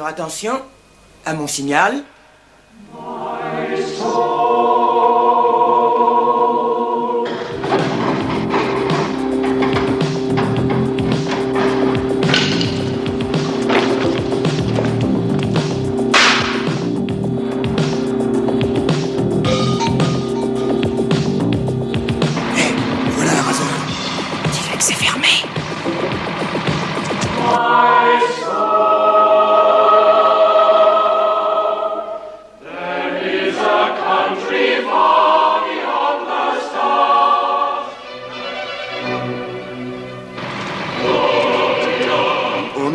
Alors attention, à mon signal.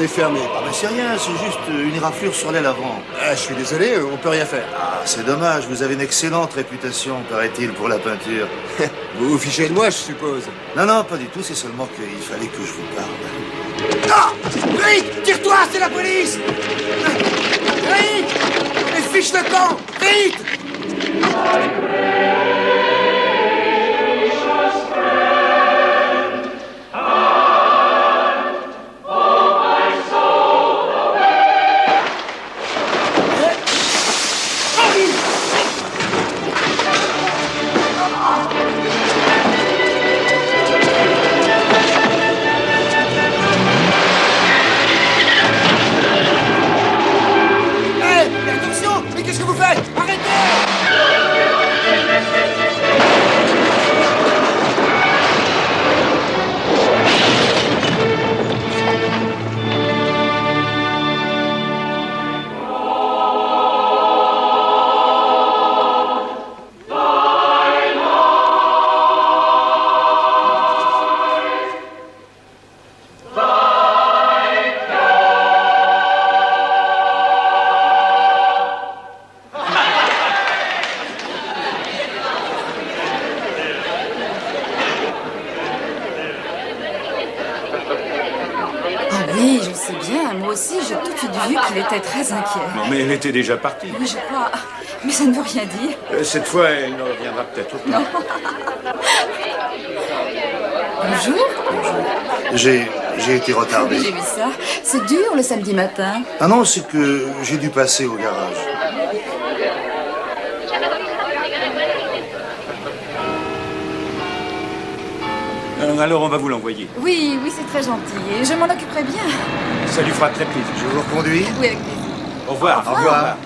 Fermé. Ah ben c'est rien, c'est juste une éraflure sur l'aile avant. Ah, je suis désolé, on peut rien faire. Ah, c'est dommage, vous avez une excellente réputation, paraît-il, pour la peinture. Vous vous fichez de moi, je suppose. Non, non, pas du tout, c'est seulement qu'il fallait que je vous parle. Ah! Vite! Tire-toi, c'est la police! Vite! Et fiche le camp! Vite! Il était très inquiet. Non, mais elle était déjà partie. Oui, je crois. Mais ça ne veut rien dire. Cette fois, elle ne reviendra peut-être pas. Non. Bonjour. Bonjour. J'ai été retardé. J'ai vu ça. C'est dur le samedi matin. Ah non, c'est que j'ai dû passer au garage. Alors on va vous l'envoyer. Oui, oui, c'est très gentil. Et je m'en occuperai bien. Ça lui fera très plaisir. Je vous reconduis? Oui, avec plaisir. Au revoir. Au revoir.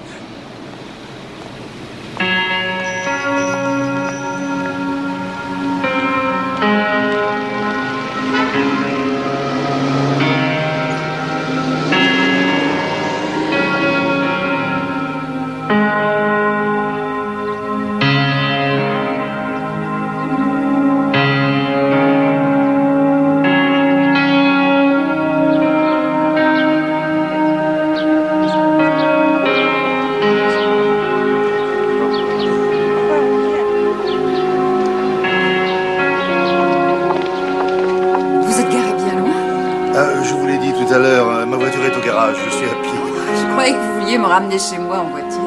Me ramener chez moi en voiture.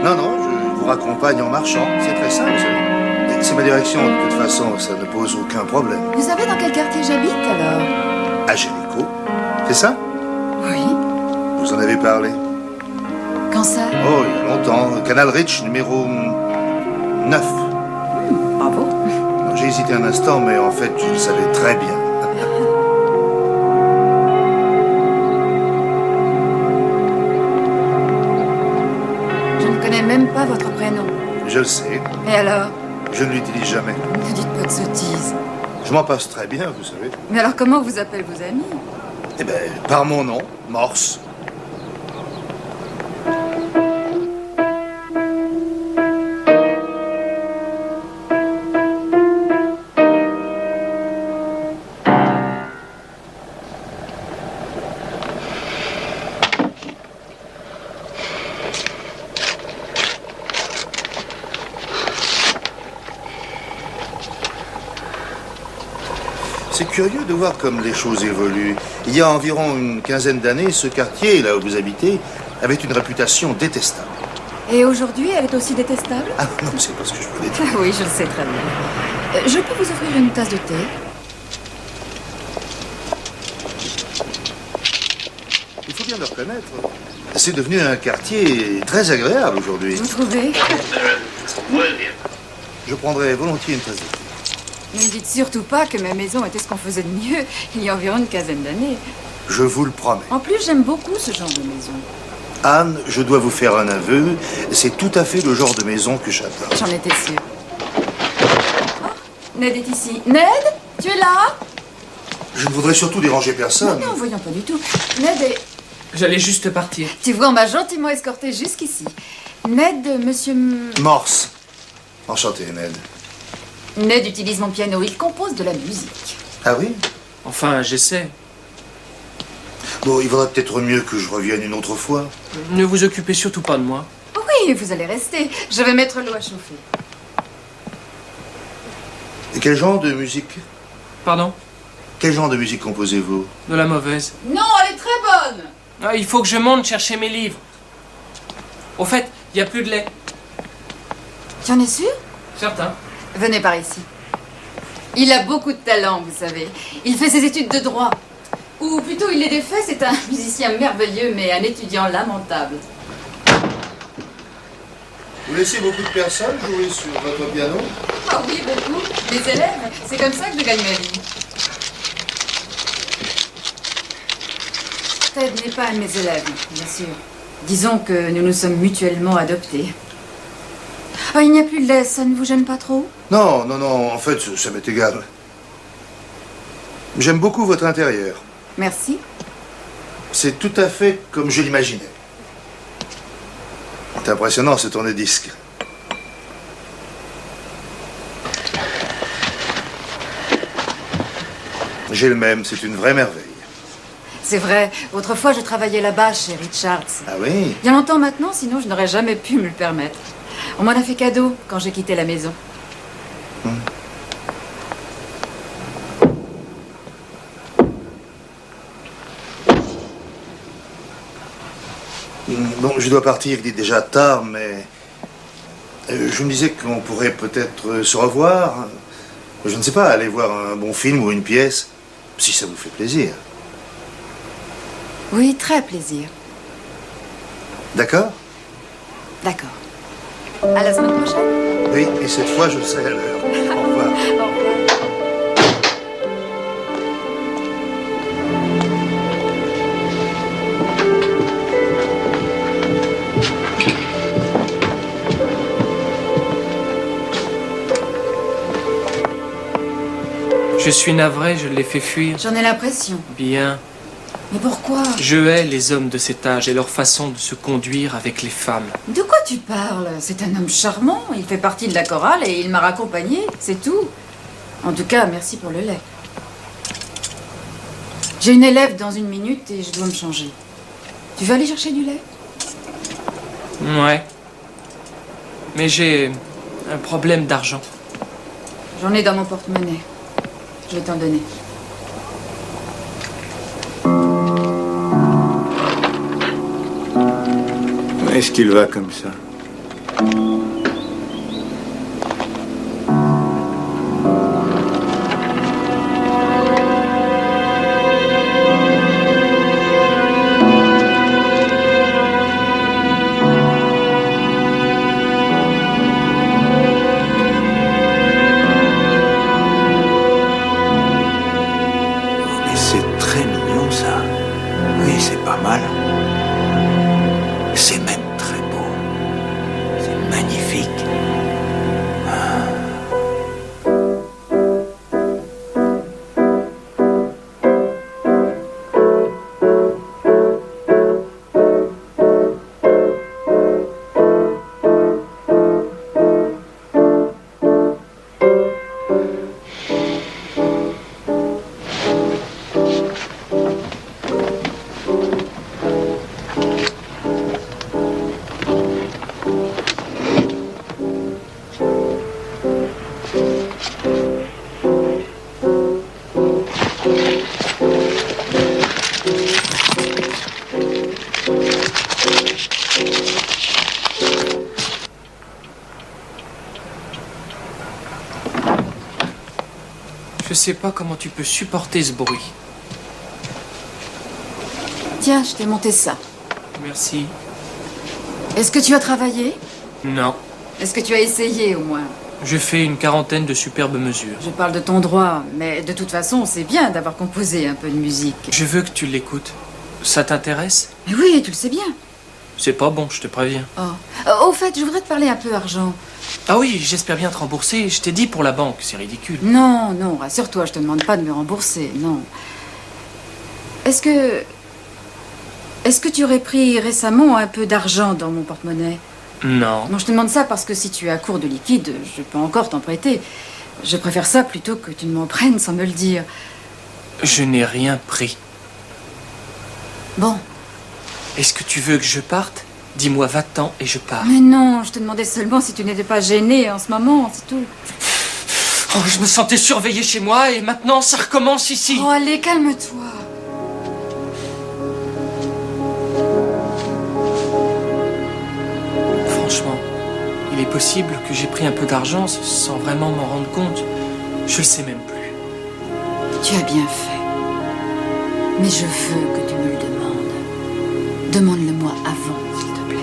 Non, non, je vous raccompagne en marchant. C'est très simple, vous savez. C'est ma direction, de toute façon, ça ne pose aucun problème. Vous savez dans quel quartier j'habite, alors? À Génico. C'est ça? Oui. Vous en avez parlé? Quand ça? Oh, il y a longtemps. Canal Ridge, numéro 9. Bravo. J'ai hésité un instant, mais en fait, je le savais très bien. Même pas votre prénom. Je le sais. Et alors? Je ne l'utilise jamais. Ne dites pas de sottises. Je m'en passe très bien, vous savez. Mais alors comment vous appellent vos amis? Eh bien, par mon nom, Morse. C'est curieux de voir comme les choses évoluent. Il y a environ une quinzaine d'années, ce quartier, là où vous habitez, avait une réputation détestable. Et aujourd'hui, elle est aussi détestable? Ah non, c'est pas ce que je voulais dire. Ah oui, je le sais très bien. Je peux vous offrir une tasse de thé? Il faut bien de reconnaître. C'est devenu un quartier très agréable aujourd'hui. Vous trouvez? Je prendrais volontiers une tasse de thé. Ne me dites surtout pas que ma maison était ce qu'on faisait de mieux il y a environ une quinzaine d'années. Je vous le promets. En plus, j'aime beaucoup ce genre de maison. Anne, je dois vous faire un aveu. C'est tout à fait le genre de maison que j'adore. J'en étais sûre. Oh, Ned est ici. Ned, tu es là? Je ne voudrais surtout déranger personne. Non, voyons pas du tout. Ned est... J'allais juste partir. Tu vois, on m'a gentiment escorté jusqu'ici. Ned, monsieur... Morse. Enchanté, Ned. Ned utilise mon piano, il compose de la musique. Ah oui? Enfin, j'essaie. Bon, il vaudrait peut-être mieux que je revienne une autre fois. Ne vous occupez surtout pas de moi. Oui, vous allez rester. Je vais mettre l'eau à chauffer. Et quel genre de musique? Pardon? Quel genre de musique composez-vous? De la mauvaise. Non, elle est très bonne. Ah, il faut que je monte chercher mes livres. Au fait, il n'y a plus de lait. Tu en es sûr? Certain. Venez par ici. Il a beaucoup de talent, vous savez. Il fait ses études de droit. Ou plutôt, il les défait, c'est un musicien merveilleux, mais un étudiant lamentable. Vous laissez beaucoup de personnes jouer sur votre piano? Ah oui, beaucoup. Les élèves, c'est comme ça que je gagne ma vie. Ted n'est pas un de mes élèves, bien sûr. Disons que nous nous sommes mutuellement adoptés. Oh, il n'y a plus de lait, ça ne vous gêne pas trop? Non, non, non, en fait, ça m'est égal. J'aime beaucoup votre intérieur. Merci. C'est tout à fait comme je l'imaginais. C'est impressionnant, ce tourne-disque. J'ai le même, c'est une vraie merveille. C'est vrai, autrefois je travaillais là-bas chez Richards. Ah oui? Il y a longtemps maintenant, sinon je n'aurais jamais pu me le permettre. On m'en a fait cadeau quand j'ai quitté la maison. Bon, je dois partir, il est déjà tard, mais... je me disais qu'on pourrait peut-être se revoir. Je ne sais pas, aller voir un bon film ou une pièce, si ça vous fait plaisir. Oui, très plaisir. D'accord? D'accord. À la semaine prochaine. Oui, et cette fois, je serai à l'heure. Au revoir. Au revoir. Je suis navré, je l'ai fait fuir. J'en ai l'impression. Bien. Mais pourquoi? Je hais les hommes de cet âge et leur façon de se conduire avec les femmes. De quoi tu parles? C'est un homme charmant, il fait partie de la chorale et il m'a raccompagné, c'est tout. En tout cas, merci pour le lait. J'ai une élève dans 1 minute et je dois me changer. Tu veux aller chercher du lait? Ouais. Mais j'ai un problème d'argent. J'en ai dans mon porte-monnaie. Je vais t'en donner. Est-ce qu'il va comme ça? Mais c'est très mignon ça. Oui, c'est pas mal. C'est même très beau. C'est magnifique. Je sais pas comment tu peux supporter ce bruit. Tiens, je t'ai monté ça. Merci. Est-ce que tu as travaillé? Non. Est-ce que tu as essayé, au moins? Je fais une quarantaine de superbes mesures. Je parle de ton droit, mais de toute façon, c'est bien d'avoir composé un peu de musique. Je veux que tu l'écoutes. Ça t'intéresse? Mais oui, tu le sais bien. C'est pas bon, je te préviens. Oh. Au fait, je voudrais te parler un peu argent. Ah oui, j'espère bien te rembourser. Je t'ai dit pour la banque, c'est ridicule. Non, non, rassure-toi, je te demande pas de me rembourser, non. Est-ce que tu aurais pris récemment un peu d'argent dans mon porte-monnaie? Non. Non, je te demande ça parce que si tu es à court de liquide, je peux encore t'en prêter. Je préfère ça plutôt que tu ne m'en prennes sans me le dire. Je n'ai rien pris. Bon. Est-ce que tu veux que je parte? Dis-moi, va-t'en et je pars. Mais non, je te demandais seulement si tu n'étais pas gêné en ce moment, c'est tout. Oh, je me sentais surveillé chez moi et maintenant ça recommence ici. Oh, allez, calme-toi. Franchement, il est possible que j'ai pris un peu d'argent sans vraiment m'en rendre compte. Je le sais même plus. Tu as bien fait. Mais je veux que tu me le demandes. Demande-le-moi avant, s'il te plaît.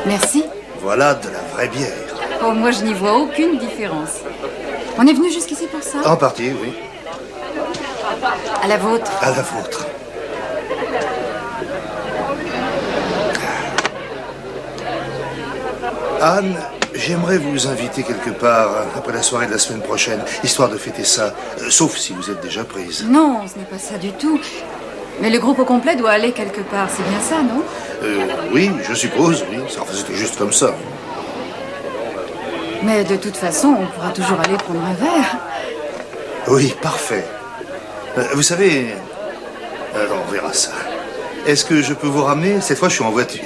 Merci. Voilà de la vraie bière. Oh, moi, je n'y vois aucune différence. On est venu jusqu'ici pour ça? En partie, oui. À la vôtre. À la vôtre. Anne, j'aimerais vous inviter quelque part après la soirée de la semaine prochaine, histoire de fêter ça, sauf si vous êtes déjà prise. Non, ce n'est pas ça du tout. Mais le groupe au complet doit aller quelque part, c'est bien ça, non? Oui, je suppose, oui. Enfin, c'était juste comme ça. Mais de toute façon, on pourra toujours aller prendre un verre. Oui, parfait. Vous savez... on verra ça. Est-ce que je peux vous ramener? Cette fois, je suis en voiture.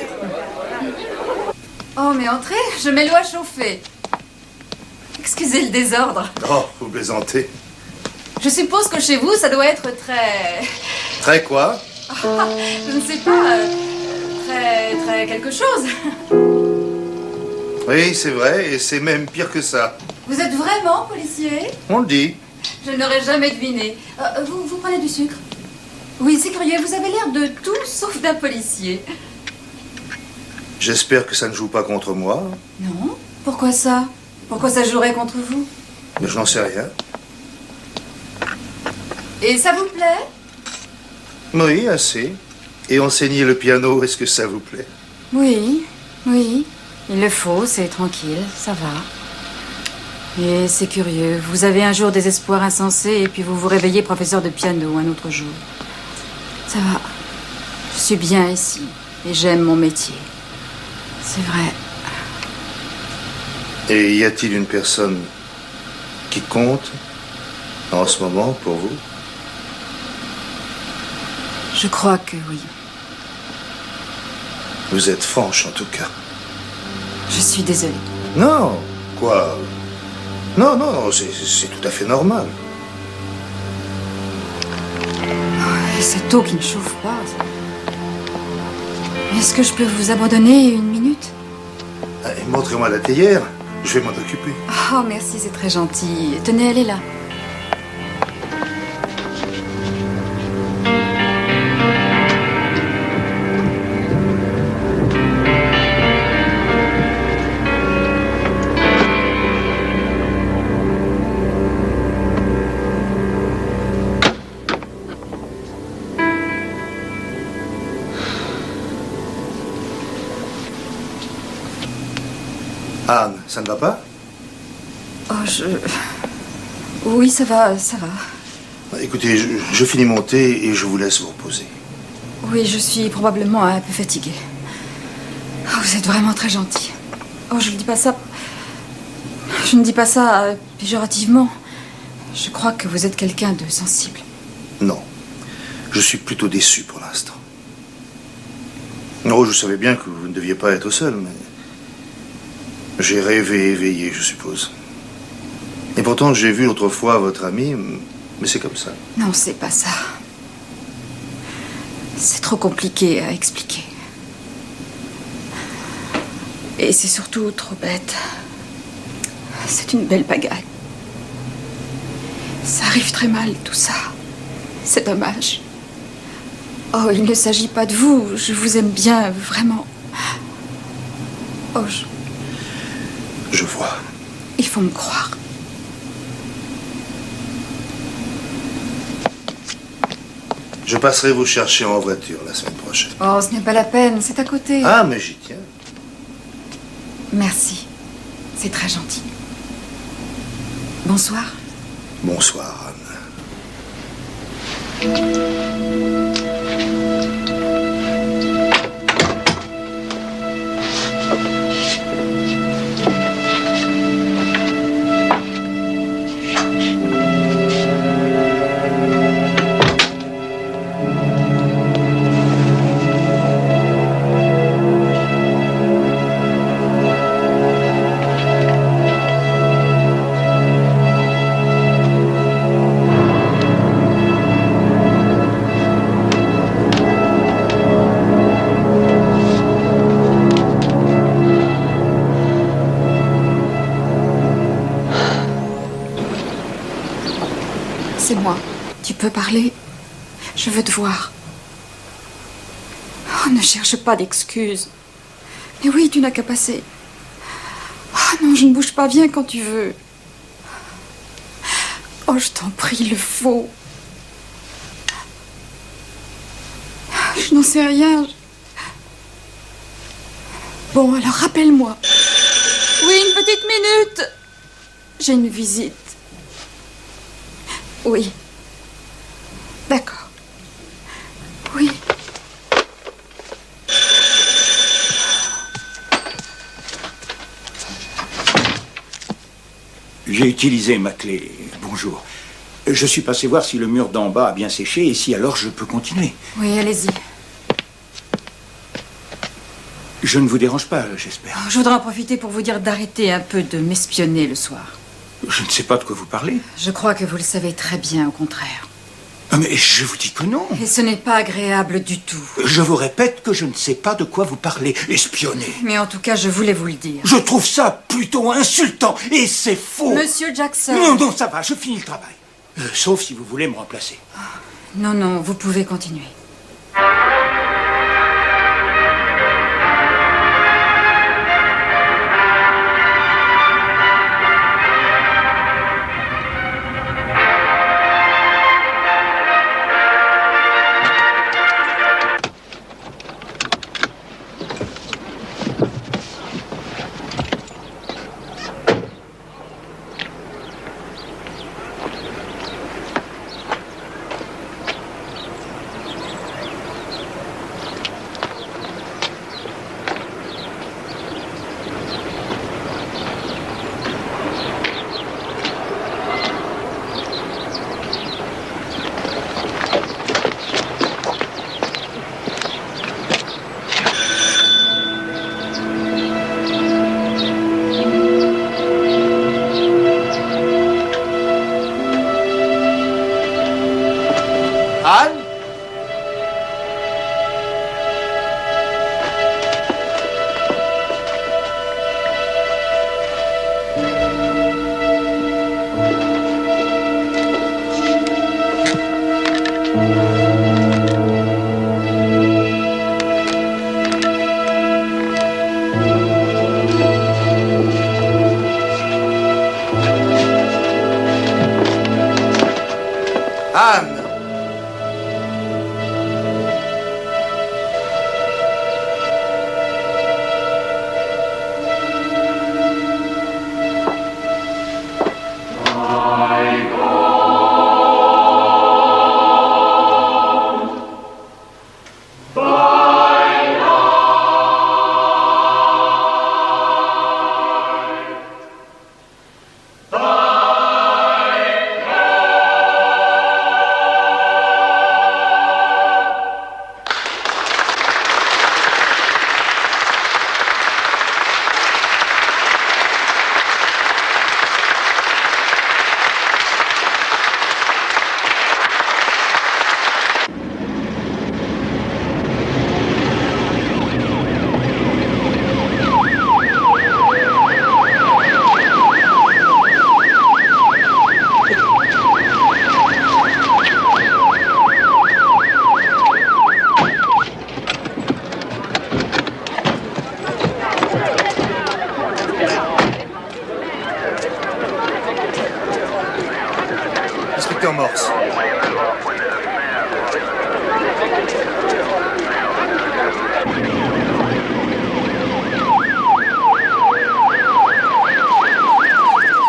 Oh, mais entrez, je mets l'eau à chauffer. Excusez le désordre. Oh, vous plaisantez. Je suppose que chez vous, ça doit être très... Très quoi? Je ne sais pas, très quelque chose. Oui, c'est vrai, et c'est même pire que ça. Vous êtes vraiment policier? On le dit. Je n'aurais jamais deviné. Vous prenez du sucre? Oui, c'est curieux, vous avez l'air de tout sauf d'un policier. J'espère que ça ne joue pas contre moi. Non? Pourquoi ça? Pourquoi ça jouerait contre vous? Mais je n'en sais rien. Et ça vous plaît? Oui, assez. Et enseigner le piano, est-ce que ça vous plaît? Oui, oui. Il le faut, c'est tranquille, ça va. Et c'est curieux, vous avez un jour des espoirs insensés et puis vous vous réveillez professeur de piano un autre jour. Ça va. Je suis bien ici et j'aime mon métier. C'est vrai. Et y a-t-il une personne qui compte en ce moment pour vous? Je crois que oui. Vous êtes franche en tout cas. Je suis désolée. Non, quoi? Non, non, c'est tout à fait normal. Et cette eau qui ne chauffe pas. Est-ce que je peux vous abandonner une minute? Montrez-moi la théière, je vais m'en occuper. Oh, merci, c'est très gentil. Tenez, elle est là. Anne, ça ne va pas? Oh, oui, ça va, ça va. Écoutez, je finis mon thé et je vous laisse vous reposer. Oui, je suis probablement un peu fatiguée. Oh, vous êtes vraiment très gentil. Oh, je ne dis pas ça... Je ne dis pas ça péjorativement. Je crois que vous êtes quelqu'un de sensible. Non, Je suis plutôt déçu pour l'instant. Oh, je savais bien que vous ne deviez pas être seul, mais... J'ai rêvé éveillé, je suppose. Et pourtant, j'ai vu autrefois votre ami, mais c'est comme ça. Non, c'est pas ça. C'est trop compliqué à expliquer. Et c'est surtout trop bête. C'est une belle pagaille. Ça arrive très mal, tout ça. C'est dommage. Oh, il ne s'agit pas de vous. Je vous aime bien, vraiment. Oh, Je vois. il faut me croire. Je passerai vous chercher en voiture la semaine prochaine. Oh, ce n'est pas la peine, c'est à côté. Ah, mais j'y tiens. Merci. C'est très gentil. Bonsoir. Bonsoir, Anne. C'est moi. Tu peux parler? Je veux te voir. Oh, ne cherche pas d'excuses. Mais oui, tu n'as qu'à passer. Oh non, je ne bouge pas, viens quand tu veux. Oh, je t'en prie, il le faut. Je n'en sais rien. Bon, alors rappelle-moi. Oui, une petite minute. J'ai une visite. Oui. D'accord. Oui. J'ai utilisé ma clé. Bonjour. Je suis passé voir si le mur d'en bas a bien séché et si alors je peux continuer. Oui, allez-y. Je ne vous dérange pas, j'espère. Je voudrais en profiter pour vous dire d'arrêter un peu de m'espionner le soir. Je ne sais pas de quoi vous parlez. Je crois que vous le savez très bien, au contraire. Ah, mais je vous dis que non. Et ce n'est pas agréable du tout. Je vous répète que je ne sais pas de quoi vous parlez. Espionner. Mais en tout cas, je voulais vous le dire. Je trouve ça plutôt insultant et c'est faux. Monsieur Jackson. Non, non, ça va, je finis le travail. Sauf si vous voulez me remplacer. Non, non, vous pouvez continuer. Anne? Anne? Morse.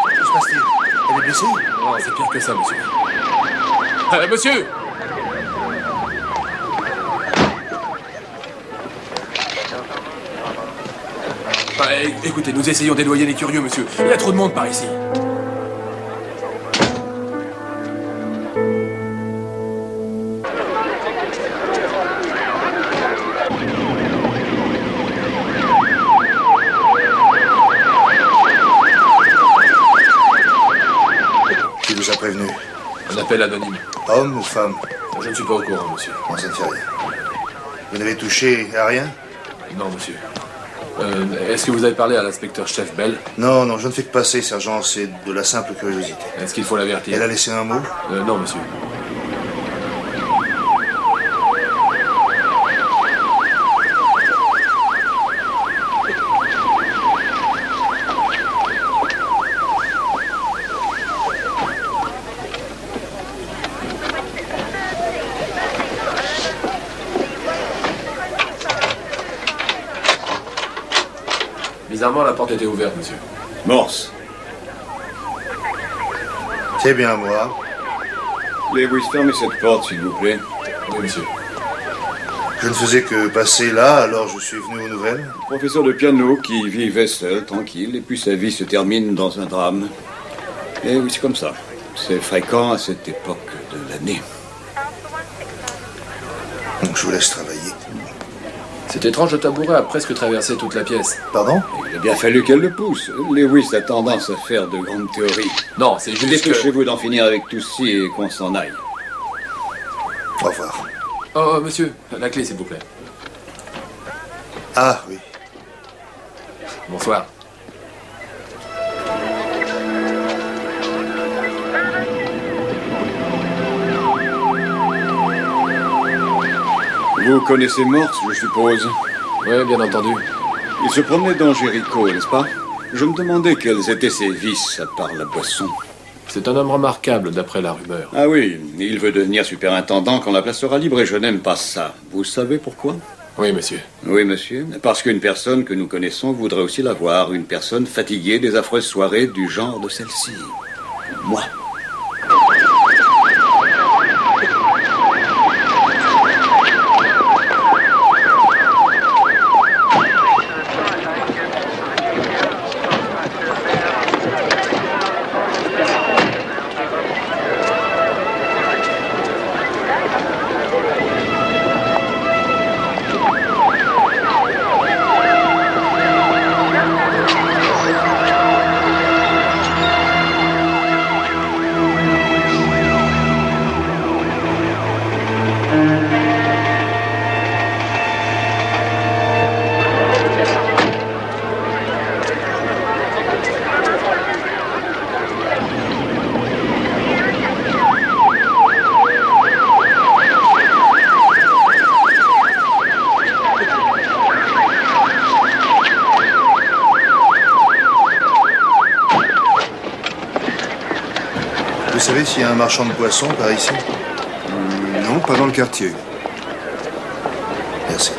Que se passe-t-il? Elle est blessée? Non, c'est pire que ça, monsieur. Monsieur! Écoutez, nous essayons d'éloigner les curieux, monsieur. Il y a trop de monde par ici. Qui vous a prévenu? Un appel anonyme. Homme ou femme? Je ne suis pas au courant, monsieur. Bon, ça ne fait rien. Vous n'avez touché à rien? Non, monsieur. Est-ce que vous avez parlé à l'inspecteur chef Bell? Non, non, je ne fais que passer, sergent. C'est de la simple curiosité. Est-ce qu'il faut l'avertir? Elle a laissé un mot? Non, monsieur. Bizarrement, la porte était ouverte, monsieur. Morse. C'est bien moi. Lewis, fermez cette porte, s'il vous plaît. Oui, monsieur. Je ne faisais que passer là, alors je suis venu aux nouvelles. Professeur de piano qui vivait seul, tranquille, et puis sa vie se termine dans un drame. Et oui, c'est comme ça. C'est fréquent à cette époque de l'année. Donc je vous laisse travailler. Cet étrange tabouret a presque traversé toute la pièce. Pardon? Il a bien fallu qu'elle le pousse. Lewis a tendance à faire de grandes théories. Non, c'est juste que... Dépêchez-vous d'en finir avec tout ci et qu'on s'en aille. Au revoir. Oh, monsieur, la clé, s'il vous plaît. Ah oui. Bonsoir. Vous connaissez Morse, je suppose. Oui, bien entendu. Il se promenait dans Jéricho, n'est-ce pas? Je me demandais quels étaient ses vices, à part la boisson. C'est un homme remarquable, d'après la rumeur. Ah oui, il veut devenir superintendant quand la place sera libre et je n'aime pas ça. Vous savez pourquoi? Oui, monsieur. Oui, monsieur. Parce qu'une personne que nous connaissons voudrait aussi la voir. Une personne fatiguée des affreuses soirées du genre de celle-ci. Moi. Vous savez s'il y a un marchand de poissons par ici? Non, pas dans le quartier. Merci.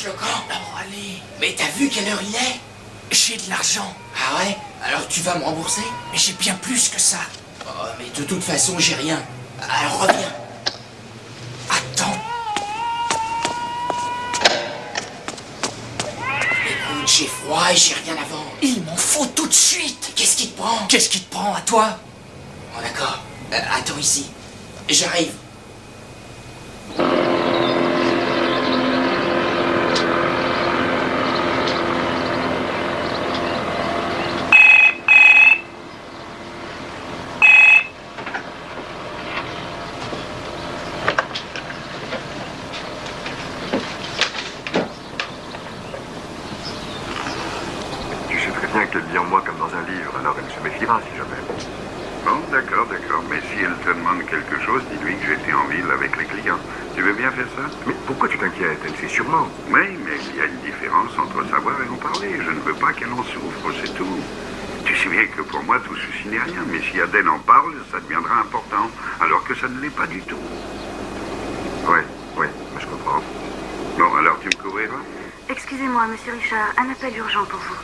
fiche le camp. Oh, allez. Mais t'as vu quelle heure il est? J'ai de l'argent. Ah ouais? Alors tu vas me rembourser? Mais j'ai bien plus que ça. Oh, mais de toute façon, j'ai rien. Alors reviens. Attends. Écoute, j'ai froid et j'ai rien à vendre. Il m'en faut tout de suite. Qu'est-ce qui te prend? Qu'est-ce qui te prend à toi? Oh, d'accord. Attends ici. J'arrive. Tu sais très bien qu'elle lit en moi comme dans un livre, alors elle se méfiera si jamais. Bon, d'accord. Mais si elle te demande quelque chose, dis-lui que j'étais en ville avec les clients. Tu veux bien faire ça? Mais pourquoi tu t'inquiètes? Elle sait sûrement. Oui, mais il y a une différence entre savoir et en parler. Je ne veux pas qu'elle en souffre, c'est tout. Tu sais bien que pour moi, tout ceci n'est rien. Mais si Aden en parle, ça deviendra important. Alors que ça ne l'est pas du tout. Oui, je comprends. Bon, alors tu me couvriras? Excusez-moi, monsieur Richard, un appel urgent pour vous.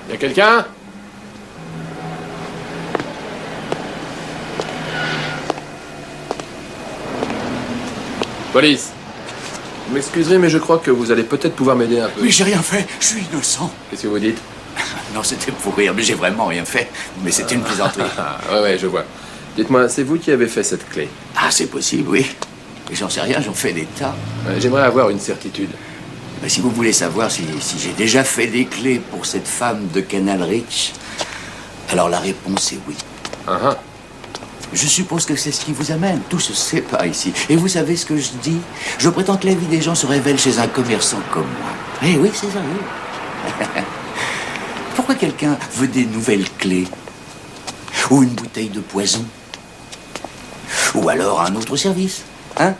Y a quelqu'un? Police. Vous m'excuserez, mais je crois que vous allez peut-être pouvoir m'aider un peu. Mais j'ai rien fait, je suis innocent. Qu'est-ce que vous dites? Non, c'était pour rire, mais j'ai vraiment rien fait. Mais c'était une plaisanterie. Ouais, je vois. Dites-moi, c'est vous qui avez fait cette clé? Ah, c'est possible, oui. Mais j'en sais rien, j'en fais des tas. J'aimerais avoir une certitude. Mais si vous voulez savoir si j'ai déjà fait des clés pour cette femme de Canal Rich, alors la réponse est oui. Je suppose que c'est ce qui vous amène. Tout se sait pas ici. Et vous savez ce que je dis? Je prétends que la vie des gens se révèle chez un commerçant comme moi. Eh oui, c'est sérieux. Pourquoi quelqu'un veut des nouvelles clés? Ou une bouteille de poison? Ou alors un autre service? Hein?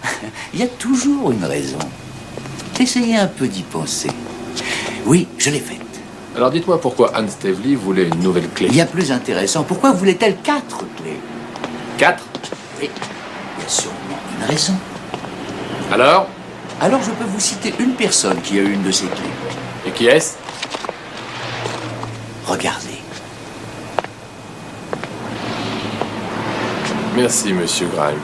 Il y a toujours une raison. Essayez un peu d'y penser. Oui, je l'ai faite. Alors dites-moi pourquoi Anne Stavely voulait une nouvelle clé. Il y a plus intéressant. Pourquoi voulait-elle 4 clés? 4? Oui, il y a sûrement une raison. Alors je peux vous citer une personne qui a une de ces clés. Et qui est-ce? Regardez. Merci, monsieur Grimes.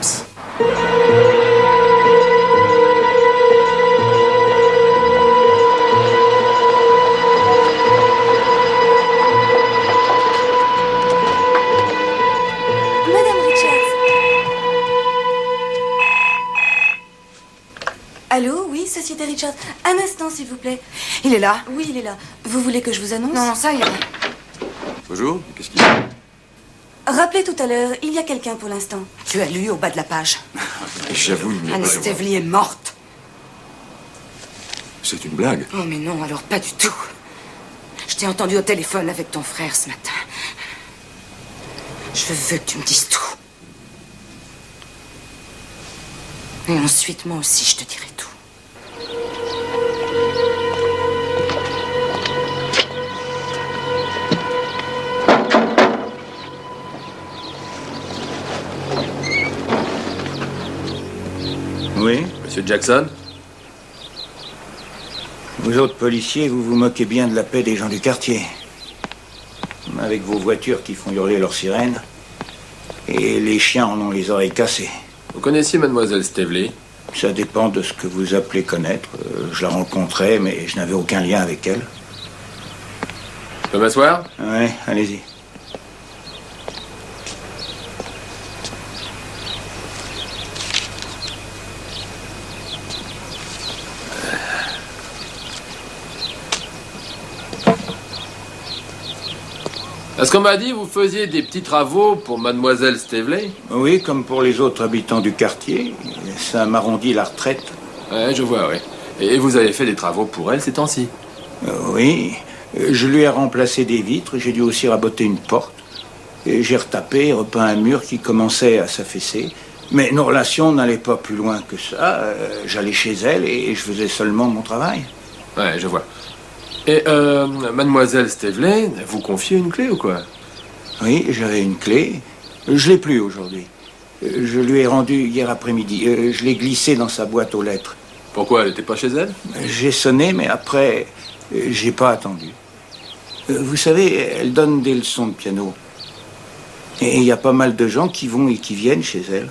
Allô, oui, Société Richard. Un instant, s'il vous plaît. Il est là? Oui, il est là. Vous voulez que je vous annonce? Non, ça ira. Bonjour, qu'est-ce qu'il y a? Rappelez tout à l'heure, il y a quelqu'un pour l'instant. Tu as lu au bas de la page. J'avoue, il n'y a Anne pas... Stavely est morte. C'est une blague. Oh, mais non, alors pas du tout. Je t'ai entendu au téléphone avec ton frère ce matin. Je veux que tu me dises tout. Et ensuite, moi aussi, je te dirai tout. Oui? Monsieur Jackson? Vous autres policiers, vous vous moquez bien de la paix des gens du quartier. Avec vos voitures qui font hurler leurs sirènes. Et les chiens en ont les oreilles cassées. Vous connaissiez mademoiselle Stavely? Ça dépend de ce que vous appelez connaître. Je la rencontrais, mais je n'avais aucun lien avec elle. Je peux m'asseoir? Oui, allez-y. À ce qu'on m'a dit, vous faisiez des petits travaux pour mademoiselle Stavely? Oui, comme pour les autres habitants du quartier. Ça m'arrondit la retraite. Ouais, je vois, oui. Et vous avez fait des travaux pour elle ces temps-ci? Oui. Je lui ai remplacé des vitres. J'ai dû aussi raboter une porte. Et j'ai retapé et repeint un mur qui commençait à s'affaisser. Mais nos relations n'allaient pas plus loin que ça. J'allais chez elle et je faisais seulement mon travail. Ouais, je vois. Et, mademoiselle Staveley, vous confiez une clé ou quoi? Oui, j'avais une clé. Je l'ai plus aujourd'hui. Je lui ai rendu hier après-midi. Je l'ai glissée dans sa boîte aux lettres. Pourquoi? Elle n'était pas chez elle? J'ai sonné, mais après, j'ai pas attendu. Vous savez, elle donne des leçons de piano. Et il y a pas mal de gens qui vont et qui viennent chez elle.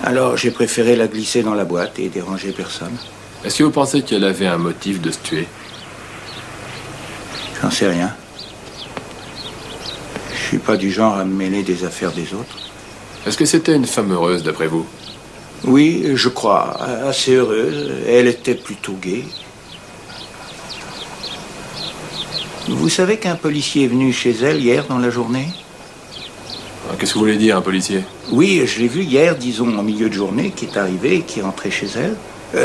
Alors j'ai préféré la glisser dans la boîte et déranger personne. Est-ce que vous pensez qu'elle avait un motif de se tuer? J'en sais rien. Je suis pas du genre à me mêler des affaires des autres. Est-ce que c'était une femme heureuse, d'après vous? Oui, je crois. Assez heureuse. Elle était plutôt gaie. Vous savez qu'un policier est venu chez elle hier dans la journée? Qu'est-ce que vous voulez dire, un policier? Oui, je l'ai vu hier, disons, en milieu de journée, qui est arrivé et qui est rentré chez elle.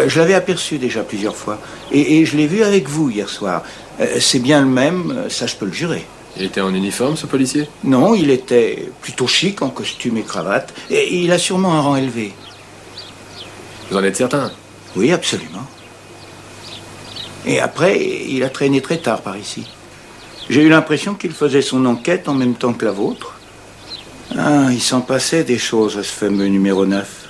Je l'avais aperçu déjà plusieurs fois. Et je l'ai vu avec vous hier soir. C'est bien le même, ça je peux le jurer. Il était en uniforme, ce policier? Non, il était plutôt chic, en costume et cravate. Et il a sûrement un rang élevé. Vous en êtes certain? Oui, absolument. Et après, il a traîné très tard par ici. J'ai eu l'impression qu'il faisait son enquête en même temps que la vôtre. Ah, il s'en passait des choses à ce fameux numéro 9.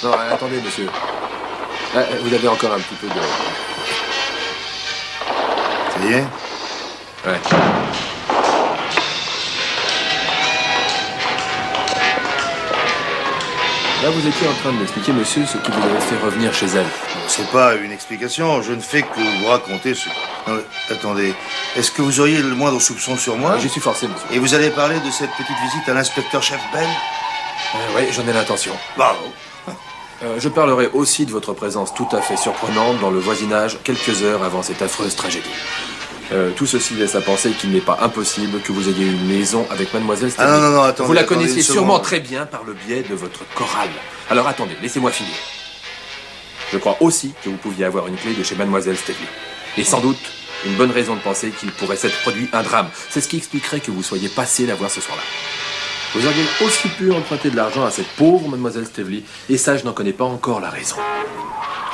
Non, attendez, monsieur. Vous avez encore un petit peu de... Ça y est? Ouais. Là, vous étiez en train de m'expliquer, monsieur, ce qui vous avait fait revenir chez elle. C'est pas une explication, je ne fais que vous raconter ce... Non, attendez, est-ce que vous auriez le moindre soupçon sur moi? J'y suis forcé, monsieur. Et vous allez parler de cette petite visite à l'inspecteur-chef Bell? Oui, j'en ai l'intention. Bravo. Je parlerai aussi de votre présence tout à fait surprenante dans le voisinage quelques heures avant cette affreuse tragédie. Tout ceci laisse à penser qu'il n'est pas impossible que vous ayez une liaison avec mademoiselle Staveley. Ah non, attendez. Vous la connaissiez sûrement très bien par le biais de votre chorale. Alors attendez, laissez-moi finir. Je crois aussi que vous pouviez avoir une clé de chez mademoiselle Staveley. Et sans doute une bonne raison de penser qu'il pourrait s'être produit un drame. C'est ce qui expliquerait que vous soyez passé la voir ce soir-là. Vous auriez aussi pu emprunter de l'argent à cette pauvre mademoiselle Staveley. Et ça, je n'en connais pas encore la raison.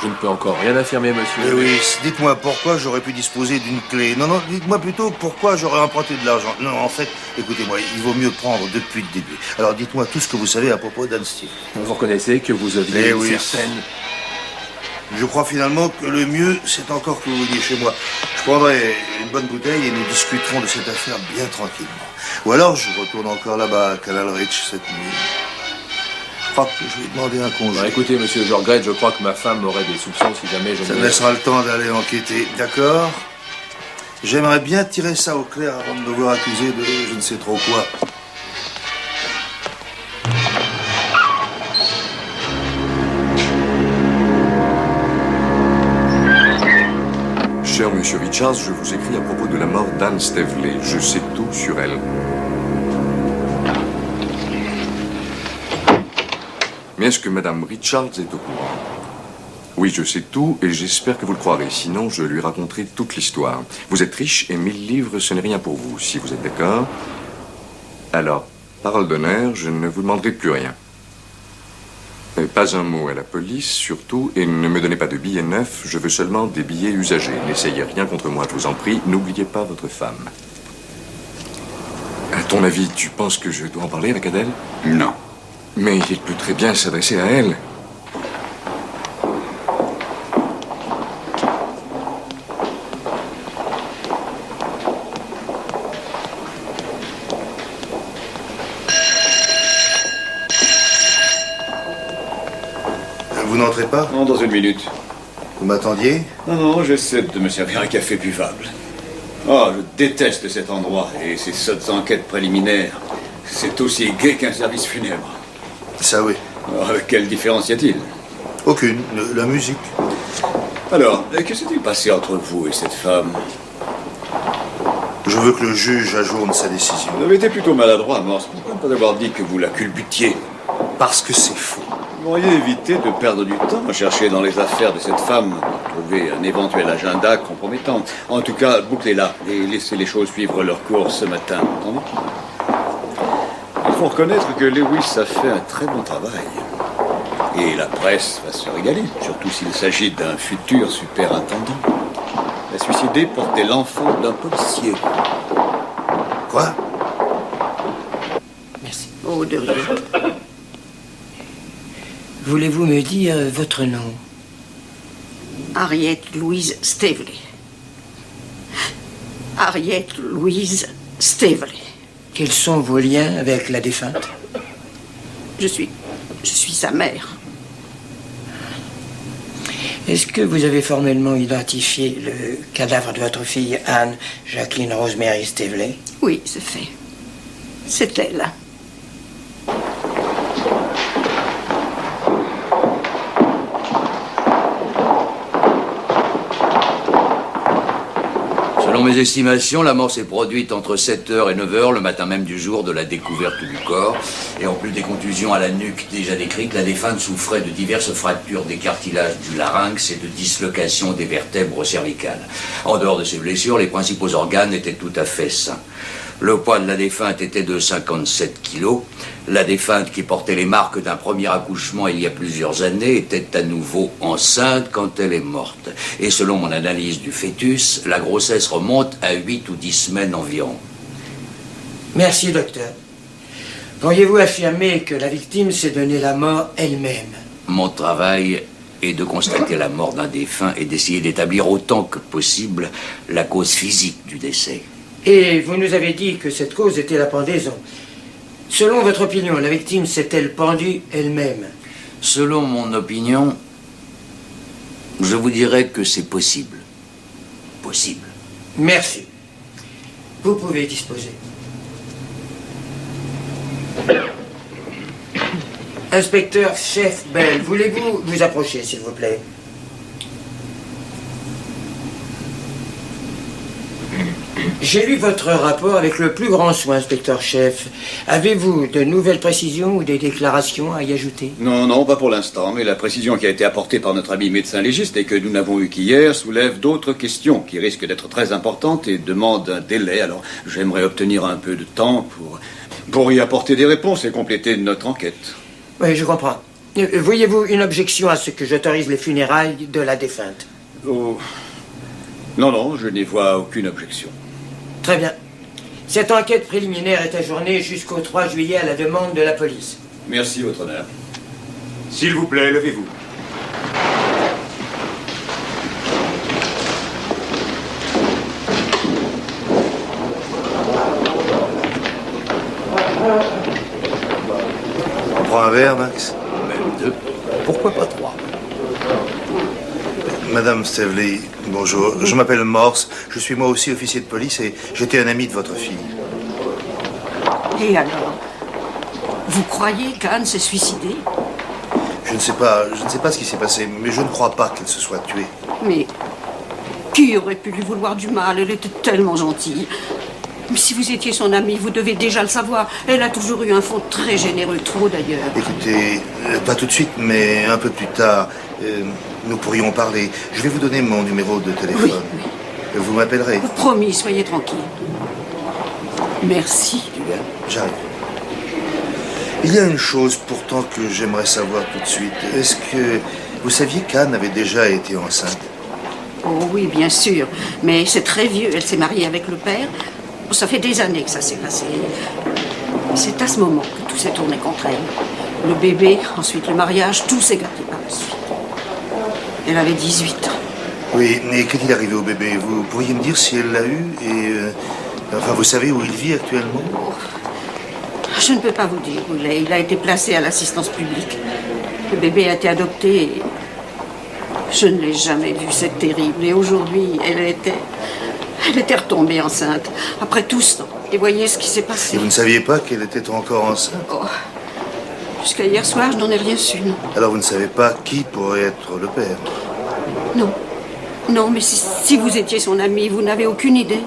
Je ne peux encore rien affirmer, monsieur. Mais oui, dites-moi pourquoi j'aurais pu disposer d'une clé. Non, dites-moi plutôt pourquoi j'aurais emprunté de l'argent. Non, en fait, écoutez-moi, il vaut mieux prendre depuis le début. Alors dites-moi tout ce que vous savez à propos d'Anne Steele. Vous reconnaissez que vous aviez une certaine... Je crois finalement que le mieux, c'est encore que vous veniez chez moi. Je prendrai une bonne bouteille et nous discuterons de cette affaire bien tranquillement. Ou alors, je retourne encore là-bas à Canal Ridge cette nuit. Je crois que je vais demander un congé. Bah, écoutez, monsieur, je regrette, je crois que ma femme aurait des soupçons si jamais je... Ça me laissera le temps d'aller enquêter, d'accord? J'aimerais bien tirer ça au clair avant de me voir accusé de je ne sais trop quoi. Cher monsieur Richards, je vous écris à propos de la mort d'Anne Staveley. Je sais tout sur elle. Mais est-ce que madame Richards est au courant? Oui. Oui, je sais tout et j'espère que vous le croirez. Sinon, je lui raconterai toute l'histoire. Vous êtes riche et 1000 livres, ce n'est rien pour vous. Si vous êtes d'accord, alors, parole d'honneur, je ne vous demanderai plus rien. Pas un mot à la police, surtout, et ne me donnez pas de billets neufs, je veux seulement des billets usagés. N'essayez rien contre moi, je vous en prie. N'oubliez pas votre femme. À ton avis, tu penses que je dois en parler avec Adèle? Non. Mais il peut très bien s'adresser à elle. Vous n'entrez pas? Non, dans une minute. Vous m'attendiez? Non, non, j'essaie de me servir un café buvable. Oh, je déteste cet endroit et ces sottes enquêtes préliminaires. C'est aussi gai qu'un service funèbre. Ça oui. Alors, quelle différence y a-t-il? Aucune. La musique. Alors, que s'est-il passé entre vous et cette femme? Je veux que le juge ajourne sa décision. Vous avez été plutôt maladroit, Morse. Pourquoi ne pas avoir dit que vous la culbutiez? Parce que c'est faux. Vous auriez évité de perdre du temps à chercher dans les affaires de cette femme pour trouver un éventuel agenda compromettant. En tout cas, bouclez-la et laissez les choses suivre leur cours ce matin. Entendu? Il faut reconnaître que Lewis a fait un très bon travail. Et la presse va se régaler, surtout s'il s'agit d'un futur superintendant. La suicidée portait l'enfant d'un policier. Quoi? Merci. Oh, de rien. Voulez-vous me dire votre nom? Harriet Louise Staveley. Harriet Louise Staveley. Quels sont vos liens avec la défunte? Je suis sa mère. Est-ce que vous avez formellement identifié le cadavre de votre fille Anne Jacqueline Rosemary Staveley? Oui, c'est fait. C'est elle. Selon mes estimations, la mort s'est produite entre 7h et 9h, le matin même du jour de la découverte du corps. Et en plus des contusions à la nuque déjà décrites, la défunte souffrait de diverses fractures des cartilages du larynx et de dislocation des vertèbres cervicales. En dehors de ces blessures, les principaux organes étaient tout à fait sains. Le poids de la défunte était de 57 kilos. La défunte, qui portait les marques d'un premier accouchement il y a plusieurs années, était à nouveau enceinte quand elle est morte. Et selon mon analyse du fœtus, la grossesse remonte à 8 ou 10 semaines environ. Merci, docteur. Pourriez-vous affirmer que la victime s'est donné la mort elle-même? Mon travail est de constater la mort d'un défunt et d'essayer d'établir autant que possible la cause physique du décès. Et vous nous avez dit que cette cause était la pendaison. Selon votre opinion, la victime s'est-elle pendue elle-même? Selon mon opinion, je vous dirais que c'est possible. Possible. Merci. Vous pouvez disposer. Inspecteur chef Bell, voulez-vous vous approcher, s'il vous plaît? J'ai lu votre rapport avec le plus grand soin, inspecteur chef. Avez-vous de nouvelles précisions ou des déclarations à y ajouter? Non, non, pas pour l'instant, mais la précision qui a été apportée par notre ami médecin légiste et que nous n'avons eu qu'hier soulève d'autres questions qui risquent d'être très importantes et demandent un délai. Alors, j'aimerais obtenir un peu de temps pour y apporter des réponses et compléter notre enquête. Oui, je comprends. Voyez-vous une objection à ce que j'autorise les funérailles de la défunte? Oh. Non, non, je n'y vois aucune objection. Très bien. Cette enquête préliminaire est ajournée jusqu'au 3 juillet à la demande de la police. Merci, votre honneur. S'il vous plaît, levez-vous. On prend un verre, Max? Même 2. Pourquoi pas 3? Madame Staveley, bonjour. Je m'appelle Morse. Je suis moi aussi officier de police et j'étais un ami de votre fille. Et alors? Vous croyez qu'Anne s'est suicidée? Je ne sais pas ce qui s'est passé, mais je ne crois pas qu'elle se soit tuée. Mais qui aurait pu lui vouloir du mal? Elle était tellement gentille. Mais si vous étiez son ami, vous devez déjà le savoir. Elle a toujours eu un fond très généreux, trop d'ailleurs. Écoutez, pas tout de suite, mais un peu plus tard. nous pourrions parler. Je vais vous donner mon numéro de téléphone. Oui. Vous m'appellerez. Promis, soyez tranquille. Merci. J'arrive. Il y a une chose pourtant que j'aimerais savoir tout de suite. Est-ce que vous saviez qu'Anne avait déjà été enceinte? Oh oui, bien sûr. Mais c'est très vieux. Elle s'est mariée avec le père. Ça fait des années que ça s'est passé. C'est à ce moment que tout s'est tourné contre elle. Le bébé, ensuite le mariage, tout s'est gâté par la suite. Elle avait 18 ans. Oui, mais qu'est-il arrivé au bébé? Vous pourriez me dire si elle l'a eu et... enfin, vous savez où il vit actuellement? Je ne peux pas vous dire où il est. Il a été placé à l'assistance publique. Le bébé a été adopté et... Je ne l'ai jamais vu, c'est terrible. Et aujourd'hui, elle était retombée enceinte. Après tout ce temps. Et voyez ce qui s'est passé. Et vous ne saviez pas qu'elle était encore enceinte? Oh. Jusqu'à hier soir, je n'en ai rien su, non. Alors vous ne savez pas qui pourrait être le père? Non. Non, mais si vous étiez son ami, vous n'avez aucune idée?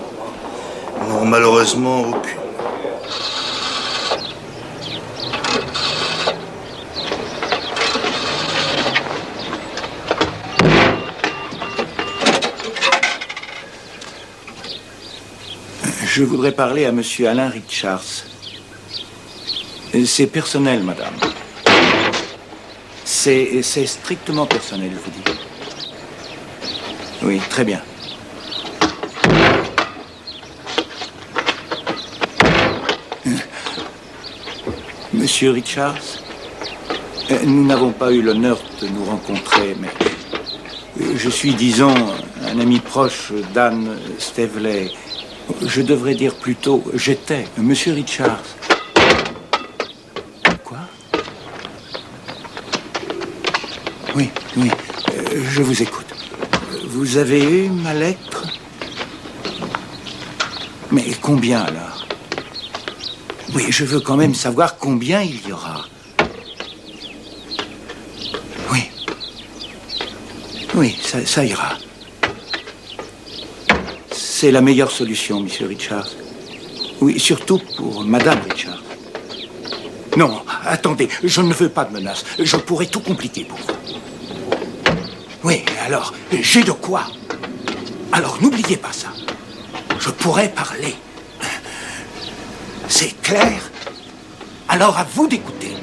Non, malheureusement, aucune. Je voudrais parler à monsieur Alain Richards. C'est personnel, madame. C'est strictement personnel, je vous dis. Oui, très bien. Monsieur Richards, nous n'avons pas eu l'honneur de nous rencontrer, mais je suis, disons, un ami proche d'Anne Staveley. Je devrais dire plutôt, j'étais monsieur Richards. Quoi? Oui, je vous écoute. Vous avez eu ma lettre? Mais combien alors? Oui, je veux quand même savoir combien il y aura. Oui, ça ira. C'est la meilleure solution, monsieur Richards. Oui, surtout pour madame Richards. Non, attendez, je ne veux pas de menaces. Je pourrais tout compliquer pour vous. Oui, alors, j'ai de quoi. Alors, n'oubliez pas ça. Je pourrais parler. C'est clair? Alors, à vous d'écouter.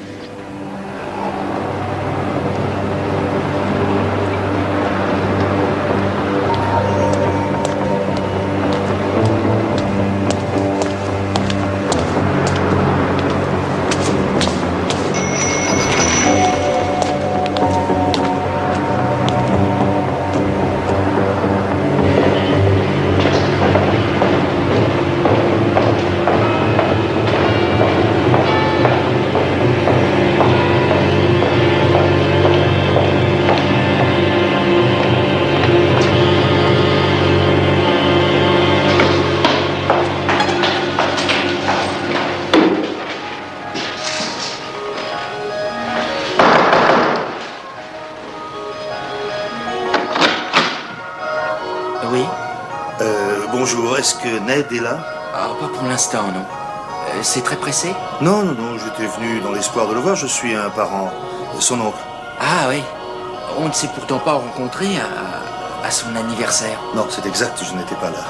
Bonjour, est-ce que Ned est là? Ah, pas pour l'instant, non. C'est très pressé? Non, j'étais venu dans l'espoir de le voir, je suis un parent, son oncle. Ah oui, on ne s'est pourtant pas rencontré à son anniversaire. Non, c'est exact, je n'étais pas là.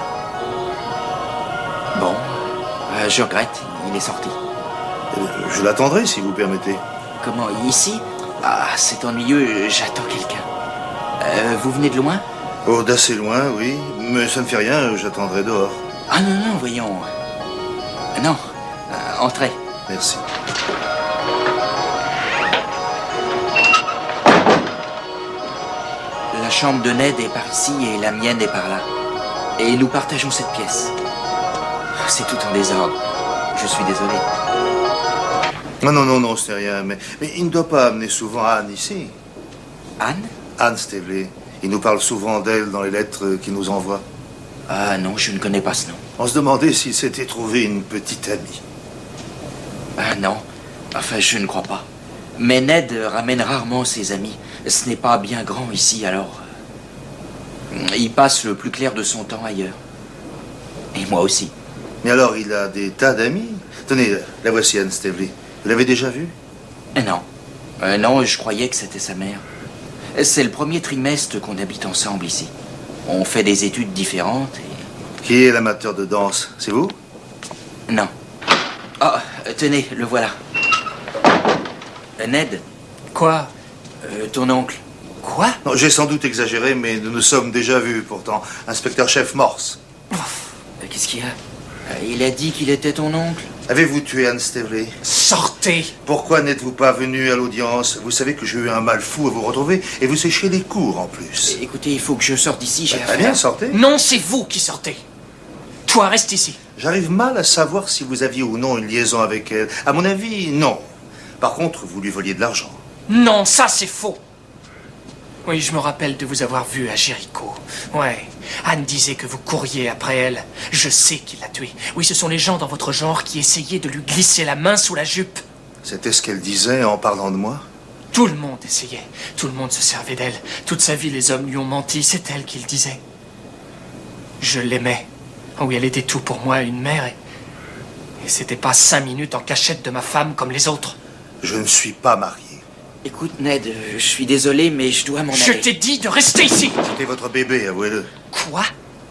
Bon, je regrette, il est sorti. Je l'attendrai, si vous permettez. Comment, ici? Ah, c'est ennuyeux, j'attends quelqu'un. Vous venez de loin? Oh, d'assez loin, oui. Mais ça ne fait rien, j'attendrai dehors. Ah non, voyons. Non, entrez. Merci. La chambre de Ned est par ici et la mienne est par là. Et nous partageons cette pièce. C'est tout en désordre. Je suis désolé. Non, c'est rien. Mais il ne doit pas amener souvent Anne ici. Anne? Anne Staveley. Il nous parle souvent d'elle dans les lettres qu'il nous envoie. Ah non, je ne connais pas ce nom. On se demandait s'il s'était trouvé une petite amie. Ah non, enfin je ne crois pas. Mais Ned ramène rarement ses amis. Ce n'est pas bien grand ici, alors... Il passe le plus clair de son temps ailleurs. Et moi aussi. Mais alors, il a des tas d'amis? Tenez, la voici, Anne Staveley. Vous l'avez déjà vue? Non. Non, je croyais que c'était sa mère. C'est le premier trimestre qu'on habite ensemble ici. On fait des études différentes et... Qui est l'amateur de danse? C'est vous? Non. Ah, tenez, le voilà. Ned? Quoi? Ton oncle. Quoi? Non, j'ai sans doute exagéré, mais nous nous sommes déjà vus, pourtant. Inspecteur-chef Morse. Qu'est-ce qu'il y a? Il a dit qu'il était ton oncle. Avez-vous tué Anne Staveley? Sortez! Pourquoi n'êtes-vous pas venu à l'audience? Vous savez que j'ai eu un mal fou à vous retrouver, et vous séchez les cours, en plus. Écoutez, il faut que je sorte d'ici, j'ai Très bien, sortez. Non, c'est vous qui sortez. Toi, reste ici. J'arrive mal à savoir si vous aviez ou non une liaison avec elle. À mon avis, non. Par contre, vous lui voliez de l'argent. Non, ça c'est faux. Oui, je me rappelle de vous avoir vu à Jéricho. Ouais. Anne disait que vous couriez après elle. Je sais qui l'a tuée. Oui, ce sont les gens dans votre genre qui essayaient de lui glisser la main sous la jupe. C'était ce qu'elle disait en parlant de moi? Tout le monde essayait. Tout le monde se servait d'elle. Toute sa vie, les hommes lui ont menti. C'est elle qui le disait. Je l'aimais. Oui, elle était tout pour moi, une mère. Et c'était pas 5 minutes en cachette de ma femme comme les autres. Je ne suis pas marié. Écoute, Ned, je suis désolé, mais je dois m'en aller. Je t'ai dit de rester ici. C'était votre bébé, avouez-le. Quoi?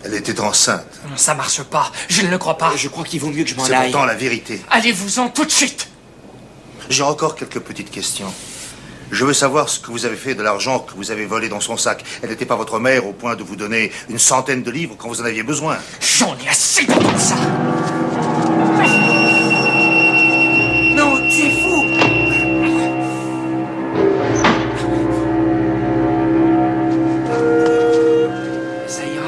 Elle était enceinte. Non, ça marche pas. Je ne le crois pas. Je crois qu'il vaut mieux que je m'en C'est aille. pourtant la vérité. Allez-vous-en tout de suite. J'ai encore quelques petites questions. Je veux savoir ce que vous avez fait de l'argent que vous avez volé dans son sac. Elle n'était pas votre mère au point de vous donner une centaine de livres quand vous en aviez besoin. J'en ai assez d'entendre ça. Non, tu es fou! Ça ira.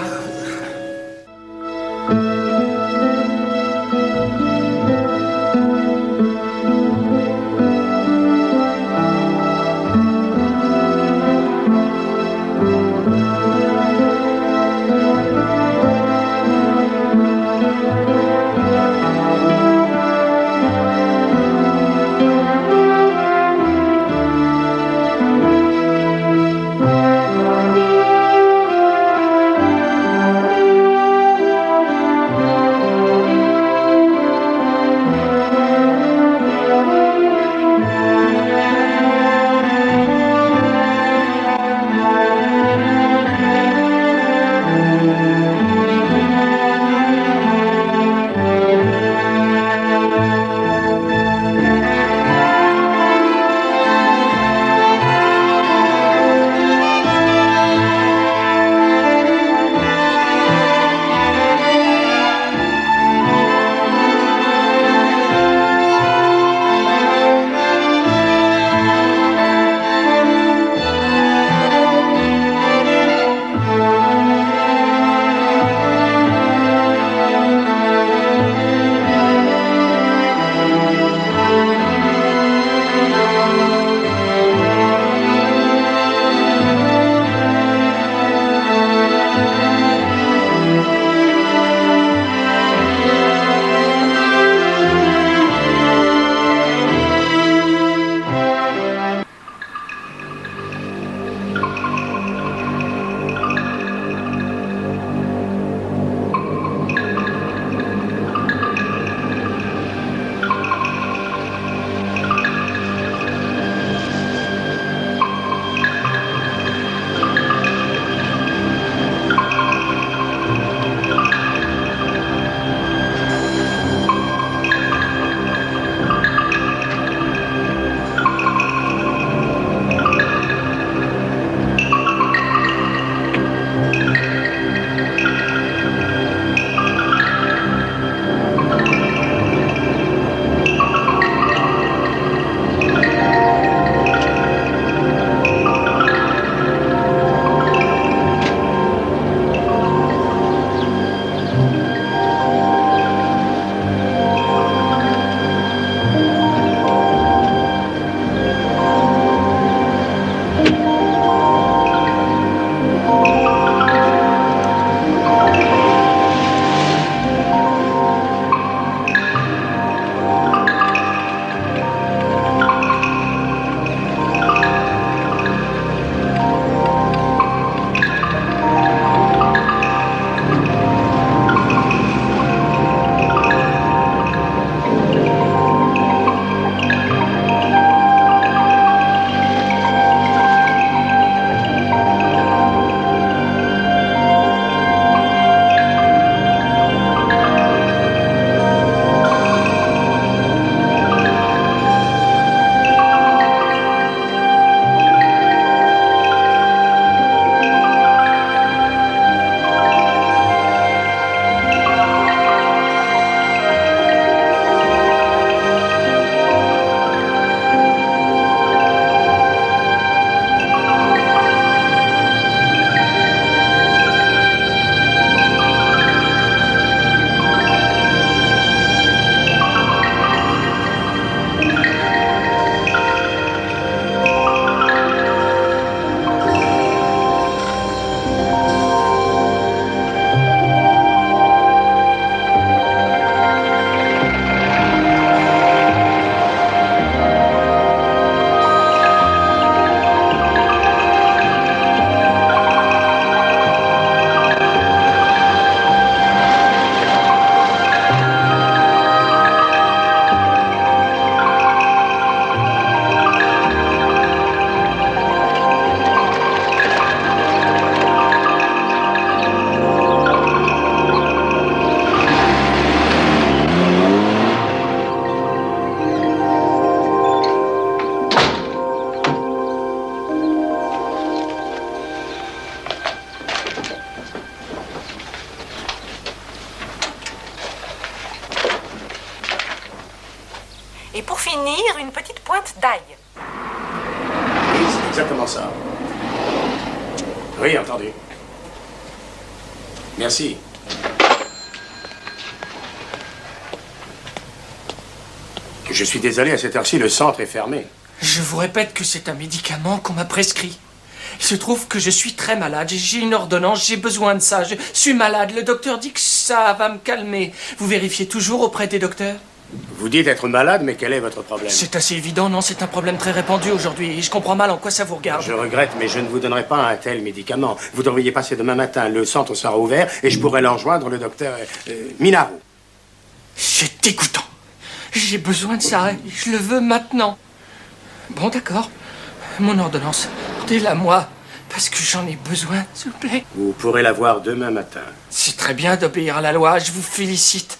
finir, une petite pointe d'ail. Oui, c'est exactement ça. Oui, entendu. Merci. Je suis désolé, à cette heure-ci, le centre est fermé. Je vous répète que c'est un médicament qu'on m'a prescrit. Il se trouve que je suis très malade. J'ai une ordonnance, j'ai besoin de ça. Je suis malade. Le docteur dit que ça va me calmer. Vous vérifiez toujours auprès des docteurs? Vous dites être malade, mais quel est votre problème? C'est assez évident, non? C'est un problème très répandu aujourd'hui. Et je comprends mal en quoi ça vous regarde. Je regrette, mais je ne vous donnerai pas un tel médicament. Vous devriez passer demain matin. Le centre sera ouvert et je pourrai l'enjoindre le docteur Minaru. C'est dégoûtant. J'ai besoin de ça. Et je le veux maintenant. Bon, d'accord. Mon ordonnance, rendez-la moi. Parce que j'en ai besoin, s'il vous plaît. Vous pourrez la voir demain matin. C'est très bien d'obéir à la loi. Je vous félicite.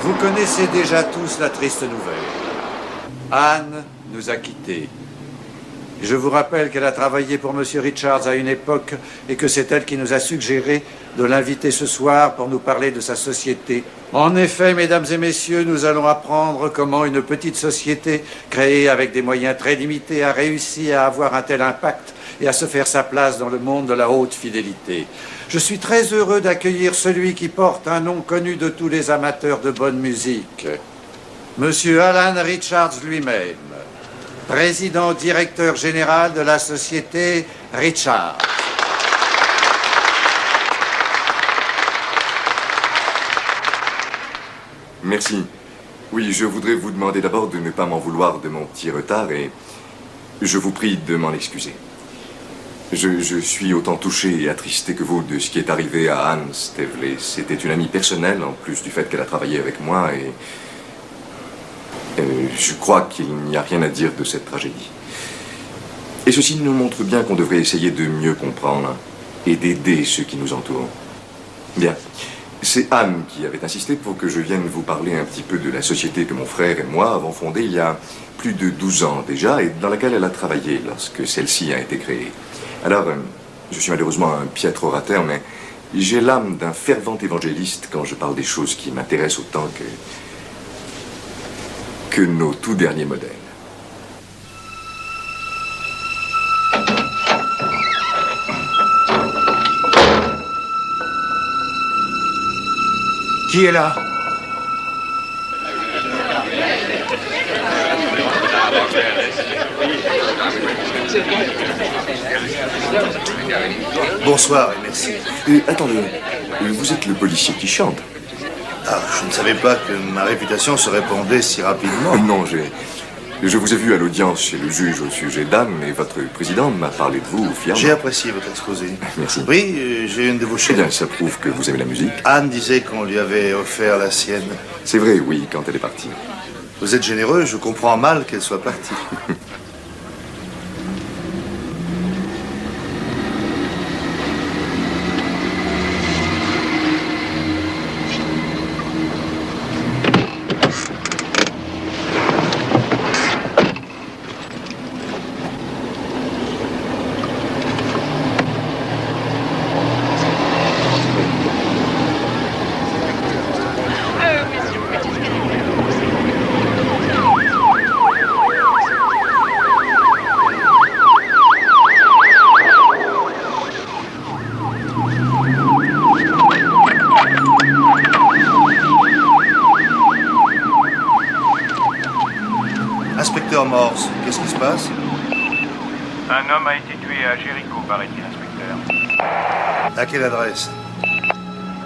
Vous connaissez déjà tous la triste nouvelle. Anne nous a quittés. Je vous rappelle qu'elle a travaillé pour M. Richards à une époque et que c'est elle qui nous a suggéré de l'inviter ce soir pour nous parler de sa société. En effet, mesdames et messieurs, nous allons apprendre comment une petite société créée avec des moyens très limités a réussi à avoir un tel impact et à se faire sa place dans le monde de la haute fidélité. Je suis très heureux d'accueillir celui qui porte un nom connu de tous les amateurs de bonne musique. Monsieur Alan Richards lui-même, président directeur général de la société Richards. Merci. Oui, je voudrais vous demander d'abord de ne pas m'en vouloir de mon petit retard et je vous prie de m'en excuser. Je suis autant touché et attristé que vous de ce qui est arrivé à Anne Stevley. C'était une amie personnelle, en plus du fait qu'elle a travaillé avec moi, et je crois qu'il n'y a rien à dire de cette tragédie. Et ceci nous montre bien qu'on devrait essayer de mieux comprendre et d'aider ceux qui nous entourent. Bien. C'est Anne qui avait insisté pour que je vienne vous parler un petit peu de la société que mon frère et moi avons fondée il y a plus de 12 ans déjà et dans laquelle elle a travaillé lorsque celle-ci a été créée. Alors, je suis malheureusement un piètre orateur, mais j'ai l'âme d'un fervent évangéliste quand je parle des choses qui m'intéressent autant que nos tout derniers modèles. Qui est là? Bonsoir et merci. Attendez, vous êtes le policier qui chante? Ah, je ne savais pas que ma réputation se répandait si rapidement. Non, je vous ai vu à l'audience chez le juge au sujet d'Anne et votre président m'a parlé de vous fièrement. J'ai apprécié votre exposé. Merci. Oui, j'ai une de vos chaînes. Eh bien, ça prouve que vous aimez la musique. Anne disait qu'on lui avait offert la sienne. C'est vrai, oui, quand elle est partie. Vous êtes généreux, je comprends mal qu'elle soit partie. Inspecteur Morse, qu'est-ce qui se passe? Un homme a été tué à Jéricho, paraît-il, inspecteur. À quelle adresse?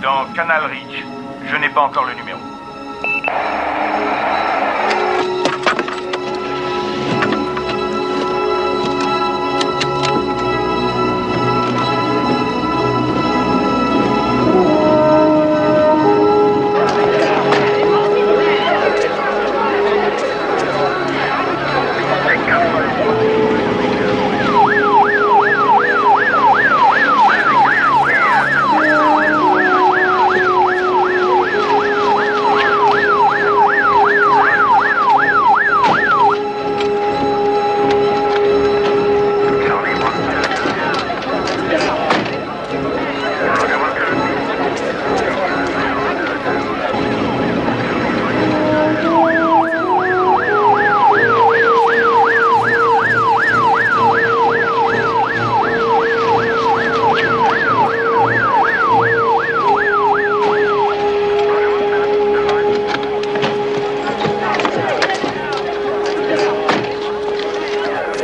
Dans Canal Ridge. Je n'ai pas encore le numéro.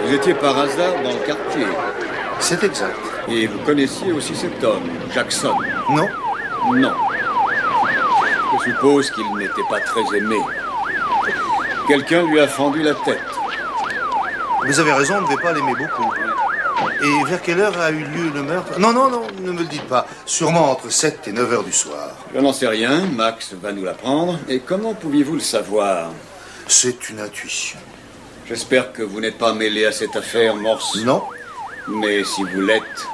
Vous étiez par hasard dans le quartier. C'est exact. Et vous connaissiez aussi cet homme, Jackson? Non. Non. Je suppose qu'il n'était pas très aimé. Quelqu'un lui a fendu la tête. Vous avez raison, on ne devait pas l'aimer beaucoup. Et vers quelle heure a eu lieu le meurtre? Non, non, non, ne me le dites pas. Sûrement entre 7 et 9 heures du soir. Je n'en sais rien, Max va nous l'apprendre. Et comment pouviez-vous le savoir? C'est une intuition. J'espère que vous n'êtes pas mêlé à cette affaire, Morse. Non. Mais si vous l'êtes,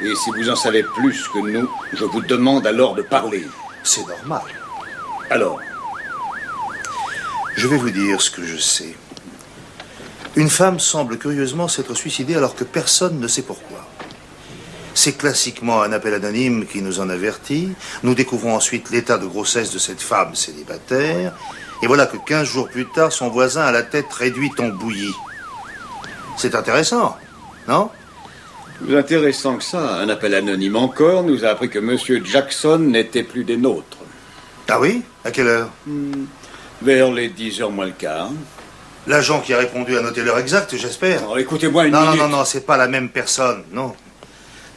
et si vous en savez plus que nous, je vous demande alors de parler. C'est normal. Alors? Je vais vous dire ce que je sais. Une femme semble curieusement s'être suicidée alors que personne ne sait pourquoi. C'est classiquement un appel anonyme qui nous en avertit. Nous découvrons ensuite l'état de grossesse de cette femme célibataire. Et voilà que 15 jours plus tard, son voisin a la tête réduite en bouillie. C'est intéressant, non? Plus intéressant que ça, un appel anonyme encore nous a appris que Monsieur Jackson n'était plus des nôtres. Ah oui? À quelle heure? Vers les 10h moins le quart. L'agent qui a répondu a noté l'heure exacte, j'espère. Alors écoutez-moi une minute. minute. Non, c'est pas la même personne, non.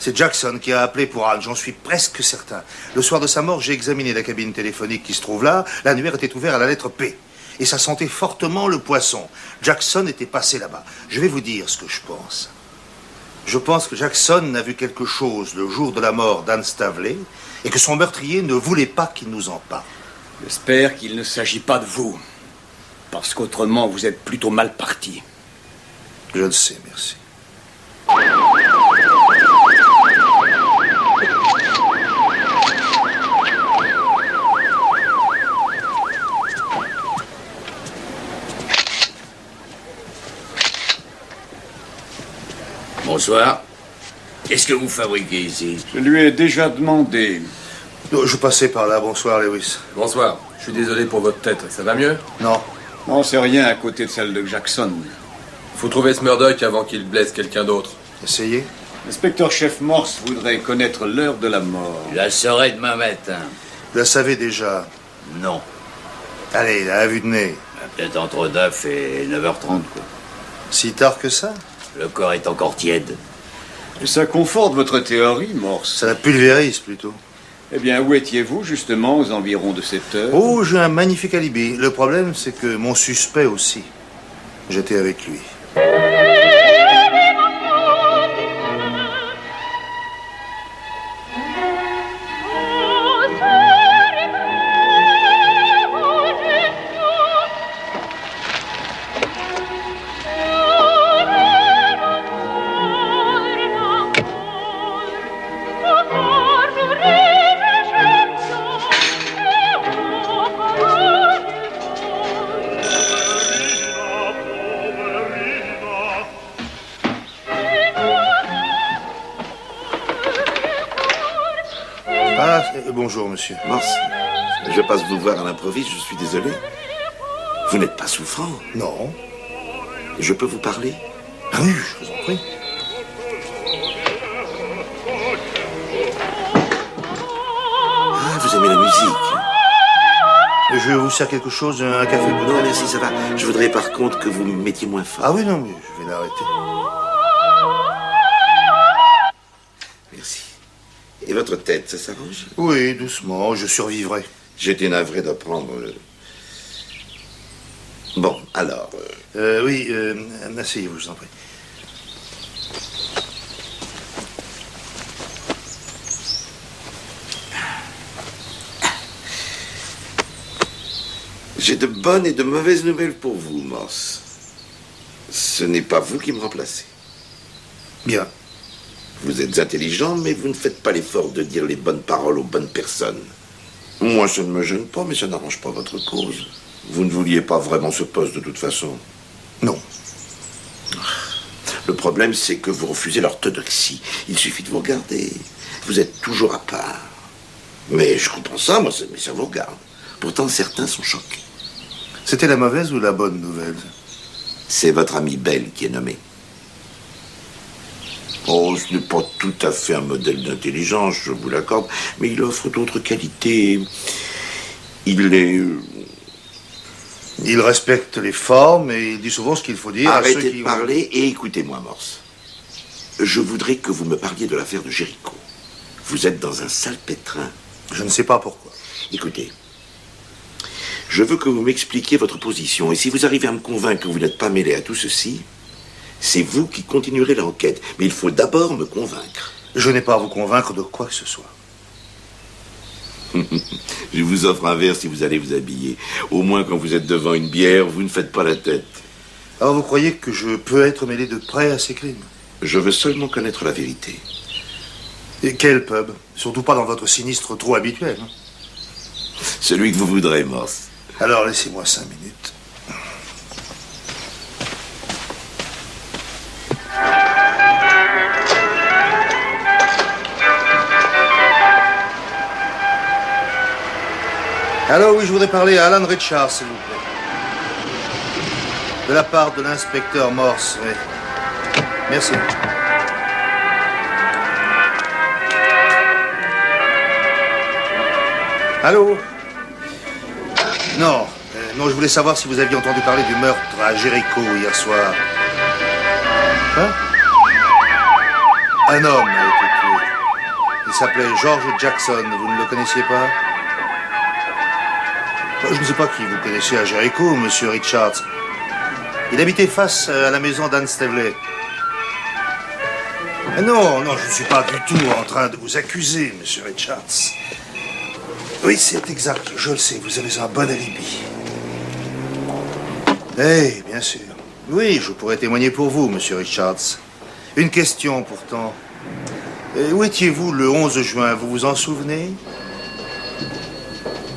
C'est Jackson qui a appelé pour Anne, j'en suis presque certain. Le soir de sa mort, j'ai examiné la cabine téléphonique qui se trouve là. L'annuaire était ouvert à la lettre P. Et ça sentait fortement le poisson. Jackson était passé là-bas. Je vais vous dire ce que je pense. Je pense que Jackson a vu quelque chose le jour de la mort d'Anne Stavley et que son meurtrier ne voulait pas qu'il nous en parle. J'espère qu'il ne s'agit pas de vous. Parce qu'autrement, vous êtes plutôt mal parti. Je le sais, merci. Bonsoir. Qu'est-ce que vous fabriquez ici? Je lui ai déjà demandé. Je passais par là. Bonsoir, Lewis. Bonsoir. Je suis désolé pour votre tête. Ça va mieux? Non. Non, c'est rien à côté de celle de Jackson. Faut trouver ce Murdoch avant qu'il blesse quelqu'un d'autre. Essayez. L'inspecteur-chef Morse voudrait connaître l'heure de la mort. Je la saurai demain matin. Vous la savez déjà? Non. Allez, à vue de nez. Peut-être entre 9 et 9h30, quoi. Si tard que ça? Le corps est encore tiède. Ça conforte votre théorie, Morse. Ça la pulvérise, plutôt. Eh bien, où étiez-vous, justement, aux environs de cette heure? Oh, j'ai un magnifique alibi. Le problème, c'est que mon suspect aussi. J'étais avec lui. Bonjour, monsieur. Morse, je passe vous voir à l'improviste, je suis désolé. Vous n'êtes pas souffrant? Non. Je peux vous parler? Ah oui, je vous en prie. Ah, vous aimez la musique? Je vous sers quelque chose, un café peut-être? Non, merci, ça va. Je voudrais par contre que vous me mettiez moins fort. Ah oui, non, mais je vais l'arrêter. Merci. Et votre tête, ça s'arrange? Oui, doucement, je survivrai. J'étais navré d'apprendre. Bon, alors... Oui, asseyez-vous, je vous en prie. J'ai de bonnes et de mauvaises nouvelles pour vous, Morse. Ce n'est pas vous qui me remplacez. Bien. Vous êtes intelligent, mais vous ne faites pas l'effort de dire les bonnes paroles aux bonnes personnes. Moi, ça ne me gêne pas, mais ça n'arrange pas votre cause. Vous ne vouliez pas vraiment ce poste de toute façon. Non. Le problème, c'est que vous refusez l'orthodoxie. Il suffit de vous regarder. Vous êtes toujours à part. Mais je comprends ça, moi, mais ça vous regarde. Pourtant, certains sont choqués. C'était la mauvaise ou la bonne nouvelle? C'est votre ami Bell qui est nommé. Oh, ce n'est pas tout à fait un modèle d'intelligence, je vous l'accorde, mais il offre d'autres qualités. Il est Il respecte les formes et il dit souvent ce qu'il faut dire à ceux Arrêtez qui de parler et écoutez-moi, Morse. Je voudrais que vous me parliez de l'affaire de Jéricho. Vous êtes dans un sale pétrin. Je ne sais pas pourquoi. Écoutez, je veux que vous m'expliquiez votre position. Et si vous arrivez à me convaincre que vous n'êtes pas mêlé à tout ceci, c'est vous qui continuerez l'enquête. Mais il faut d'abord me convaincre. Je n'ai pas à vous convaincre de quoi que ce soit. Je vous offre un verre si vous allez vous habiller. Au moins, quand vous êtes devant une bière, vous ne faites pas la tête. Alors vous croyez que je peux être mêlé de près à ces crimes? Je veux seulement connaître la vérité. Et quel pub? Surtout pas dans votre sinistre trou habituel. Hein? Celui que vous voudrez, Morse. Alors laissez-moi 5 minutes. Alors oui, je voudrais parler à Alan Richards, s'il vous plaît. De la part de l'inspecteur Morse, oui. Merci. Allô? Non, non, je voulais savoir si vous aviez entendu parler du meurtre à Jéricho hier soir. Hein? Un homme a été tué. Il s'appelait George Jackson, vous ne le connaissiez pas? Je ne sais pas qui vous connaissez à Jéricho, monsieur Richards. Il habitait face à la maison d'Anne Stevley. Non, non, je ne suis pas du tout en train de vous accuser, monsieur Richards. Oui, c'est exact, je le sais, vous avez un bon alibi. Eh, bien sûr. Oui, je pourrais témoigner pour vous, monsieur Richards. Une question, pourtant. Où étiez-vous le 11 juin, vous vous en souvenez?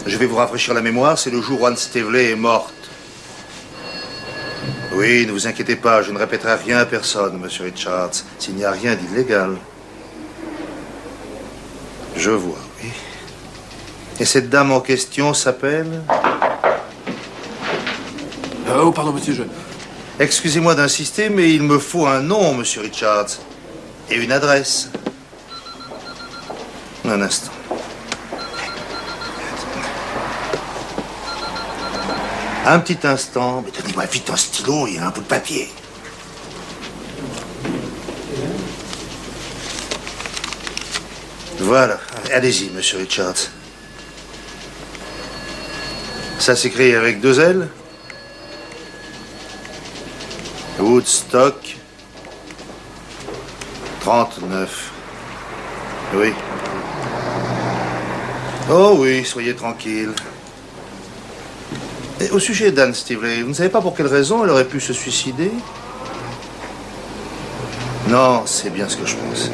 Je vais vous rafraîchir la mémoire, c'est le jour où Anne Stevley est morte. Oui, ne vous inquiétez pas, je ne répéterai rien à personne, monsieur Richards, s'il n'y a rien d'illégal. Je vois, oui. Et cette dame en question s'appelle? Oh, pardon, monsieur, je... Excusez-moi d'insister, mais il me faut un nom, monsieur Richards. Et une adresse. Un instant. Un petit instant, mais donnez-moi vite un stylo et un bout de papier. Voilà, allez-y, monsieur Richards. Ça s'écrit avec 2 L. Woodstock 39. Oui. Oh oui, soyez tranquille. Et au sujet d'Anne Stevley, vous ne savez pas pour quelle raison elle aurait pu se suicider? Non, c'est bien ce que je pensais.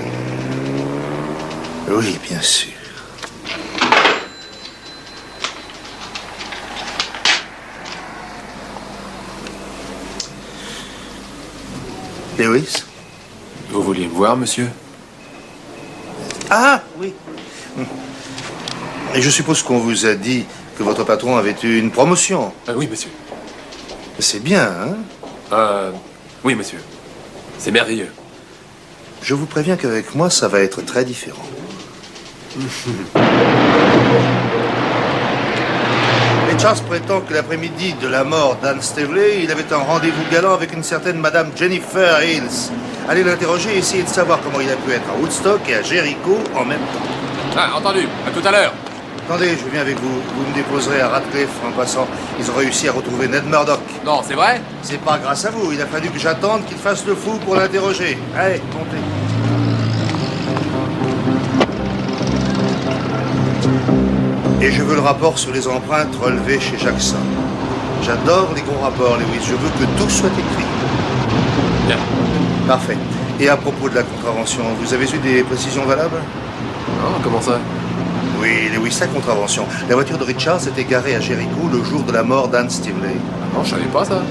Oui, bien sûr. Lewis? Vous vouliez me voir, monsieur? Ah, oui. Et je suppose qu'on vous a dit que votre patron avait eu une promotion. Oui, monsieur. C'est bien, hein? Oui, monsieur. C'est merveilleux. Je vous préviens qu'avec moi, ça va être très différent. Richards prétend que l'après-midi de la mort d'Anne Stevley, il avait un rendez-vous galant avec une certaine Madame Jennifer Hills. Allez l'interroger et essayer de savoir comment il a pu être à Woodstock et à Jéricho en même temps. Ah, entendu. À tout à l'heure. Attendez, je viens avec vous. Vous me déposerez à Radcliffe en passant. Ils ont réussi à retrouver Ned Murdoch. Non, c'est vrai? C'est pas grâce à vous. Il a fallu que j'attende qu'il fasse le fou pour l'interroger. Allez, montez. Et je veux le rapport sur les empreintes relevées chez Jackson. J'adore les gros rapports, Lewis. Je veux que tout soit écrit. Bien. Parfait. Et à propos de la contravention, vous avez eu des précisions valables? Non, comment ça? Oui, Lewis, la contravention. La voiture de Richards était garée à Jéricho le jour de la mort d'Anne Stevley. Non, je savais pas ça.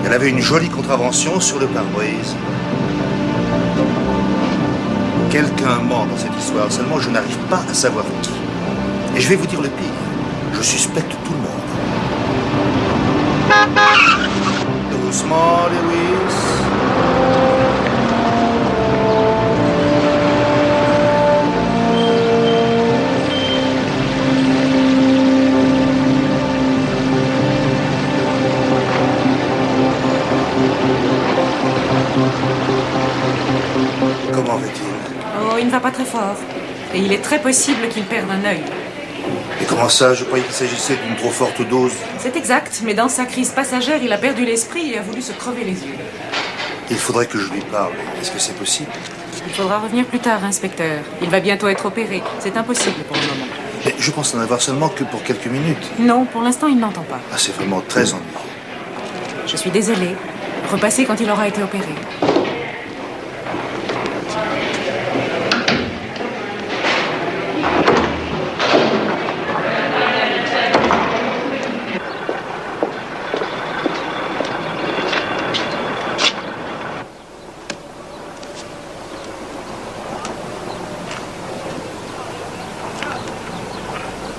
Elle avait une jolie contravention sur le pare-brise. Quelqu'un ment dans cette histoire, seulement je n'arrive pas à savoir qui. Et je vais vous dire le pire, je suspecte tout le monde. Doucement, Lewis. Comment va-t-il? Oh, il ne va pas très fort. Et il est très possible qu'il perde un œil. Et comment ça? Je croyais qu'il s'agissait d'une trop forte dose. C'est exact, mais dans sa crise passagère, il a perdu l'esprit et a voulu se crever les yeux. Il faudrait que je lui parle. Est-ce que c'est possible? Il faudra revenir plus tard, inspecteur. Il va bientôt être opéré. C'est impossible pour le moment. Mais je pense n'en avoir seulement que pour quelques minutes. Non, pour l'instant, il n'entend pas. Ah, c'est vraiment très ennuyeux. Je suis désolée. Repassez quand il aura été opéré.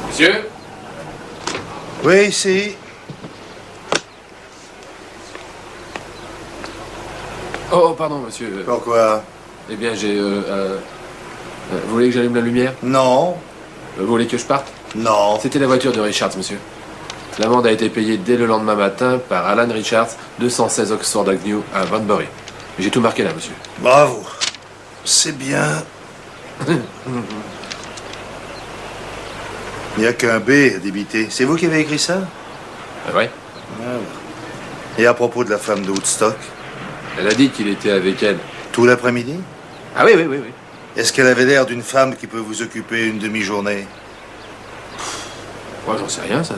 Monsieur? Oui, ici. Oh, pardon, monsieur. Pourquoi? Eh bien, vous voulez que j'allume la lumière? Non. Vous voulez que je parte? Non. C'était la voiture de Richards, monsieur. L'amende a été payée dès le lendemain matin par Alan Richards, 216 Oxford Avenue à Banbury. J'ai tout marqué là, monsieur. Bravo. C'est bien. Il n'y a qu'un B à débiter. C'est vous qui avez écrit ça? Ah ouais? Et à propos de la femme de Woodstock? Elle a dit qu'il était avec elle. Tout l'après-midi? Ah oui, oui, oui, oui. Est-ce qu'elle avait l'air d'une femme qui peut vous occuper une demi-journée? Moi, j'en sais rien, ça.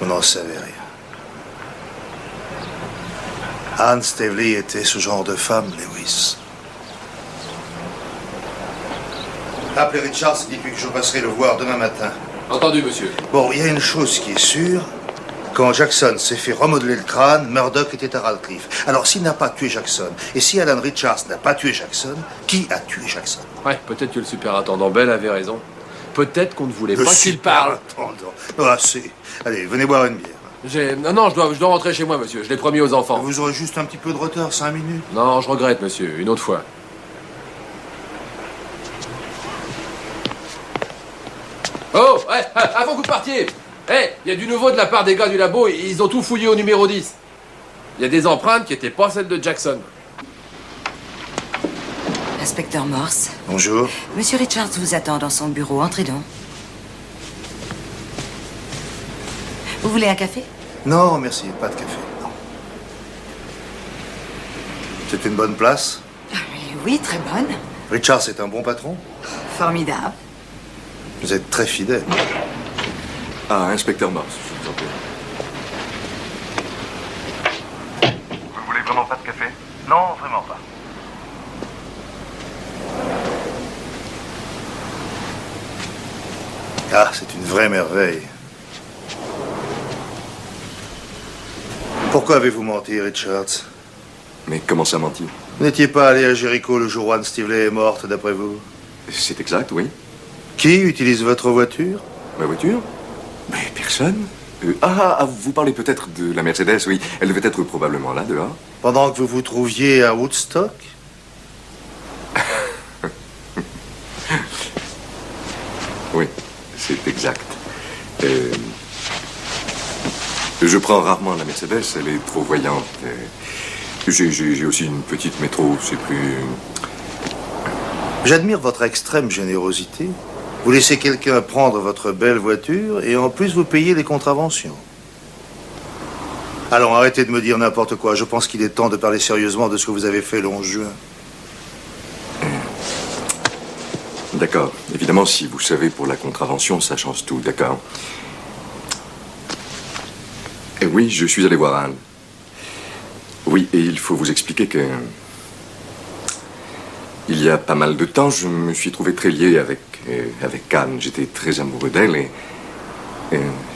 Vous n'en savez rien. Anne Stavely était ce genre de femme, Lewis. Appelez Richards et dites-lui que je passerai le voir demain matin. Entendu, monsieur. Bon, il y a une chose qui est sûre. Quand Jackson s'est fait remodeler le crâne, Murdoch était à Radcliffe. Alors, s'il n'a pas tué Jackson, et si Alan Richards n'a pas tué Jackson, qui a tué Jackson? Ouais, peut-être que le superintendant Bell avait raison. Peut-être qu'on ne voulait pas qu'il parle. Ah, c'est... Allez, venez boire une bière. Non, je dois rentrer chez moi, monsieur. Je l'ai promis aux enfants. Vous aurez juste un petit peu de retard, 5 minutes. Non, je regrette, monsieur. Une autre fois. Oh, ouais, avant que vous partiez, il y a du nouveau de la part des gars du labo. Ils ont tout fouillé au numéro 10. Il y a des empreintes qui n'étaient pas celles de Jackson. Inspecteur Morse. Bonjour. Monsieur Richards vous attend dans son bureau. Entrez donc. Vous voulez un café? Non, merci, pas de café. Non. C'est une bonne place? Oui, très bonne. Richards est un bon patron? Formidable. Vous êtes très fidèle. Ah, inspecteur Morse, je vous en prie. Vous voulez vraiment pas de café? Non, vraiment pas. Ah, c'est une vraie merveille. Pourquoi avez-vous menti, Richards? Mais comment ça mentit? Vous n'étiez pas allé à Jericho le jour où Anne Stavely est morte, d'après vous? C'est exact, oui. Qui utilise votre voiture? Ma voiture? Mais personne. Vous parlez peut-être de la Mercedes, oui. Elle devait être probablement là, dehors. Pendant que vous vous trouviez à Woodstock? Oui, c'est exact. Je prends rarement la Mercedes, elle est trop voyante. J'ai aussi une petite métro, c'est plus... J'admire votre extrême générosité. Vous laissez quelqu'un prendre votre belle voiture et en plus vous payez les contraventions. Allons, arrêtez de me dire n'importe quoi. Je pense qu'il est temps de parler sérieusement de ce que vous avez fait le 11 juin. D'accord. Évidemment, si vous savez pour la contravention, ça change tout, d'accord. Et oui, je suis allé voir Anne. Oui, et il faut vous expliquer que... Il y a pas mal de temps, je me suis trouvé très lié avec Anne. J'étais très amoureux d'elle et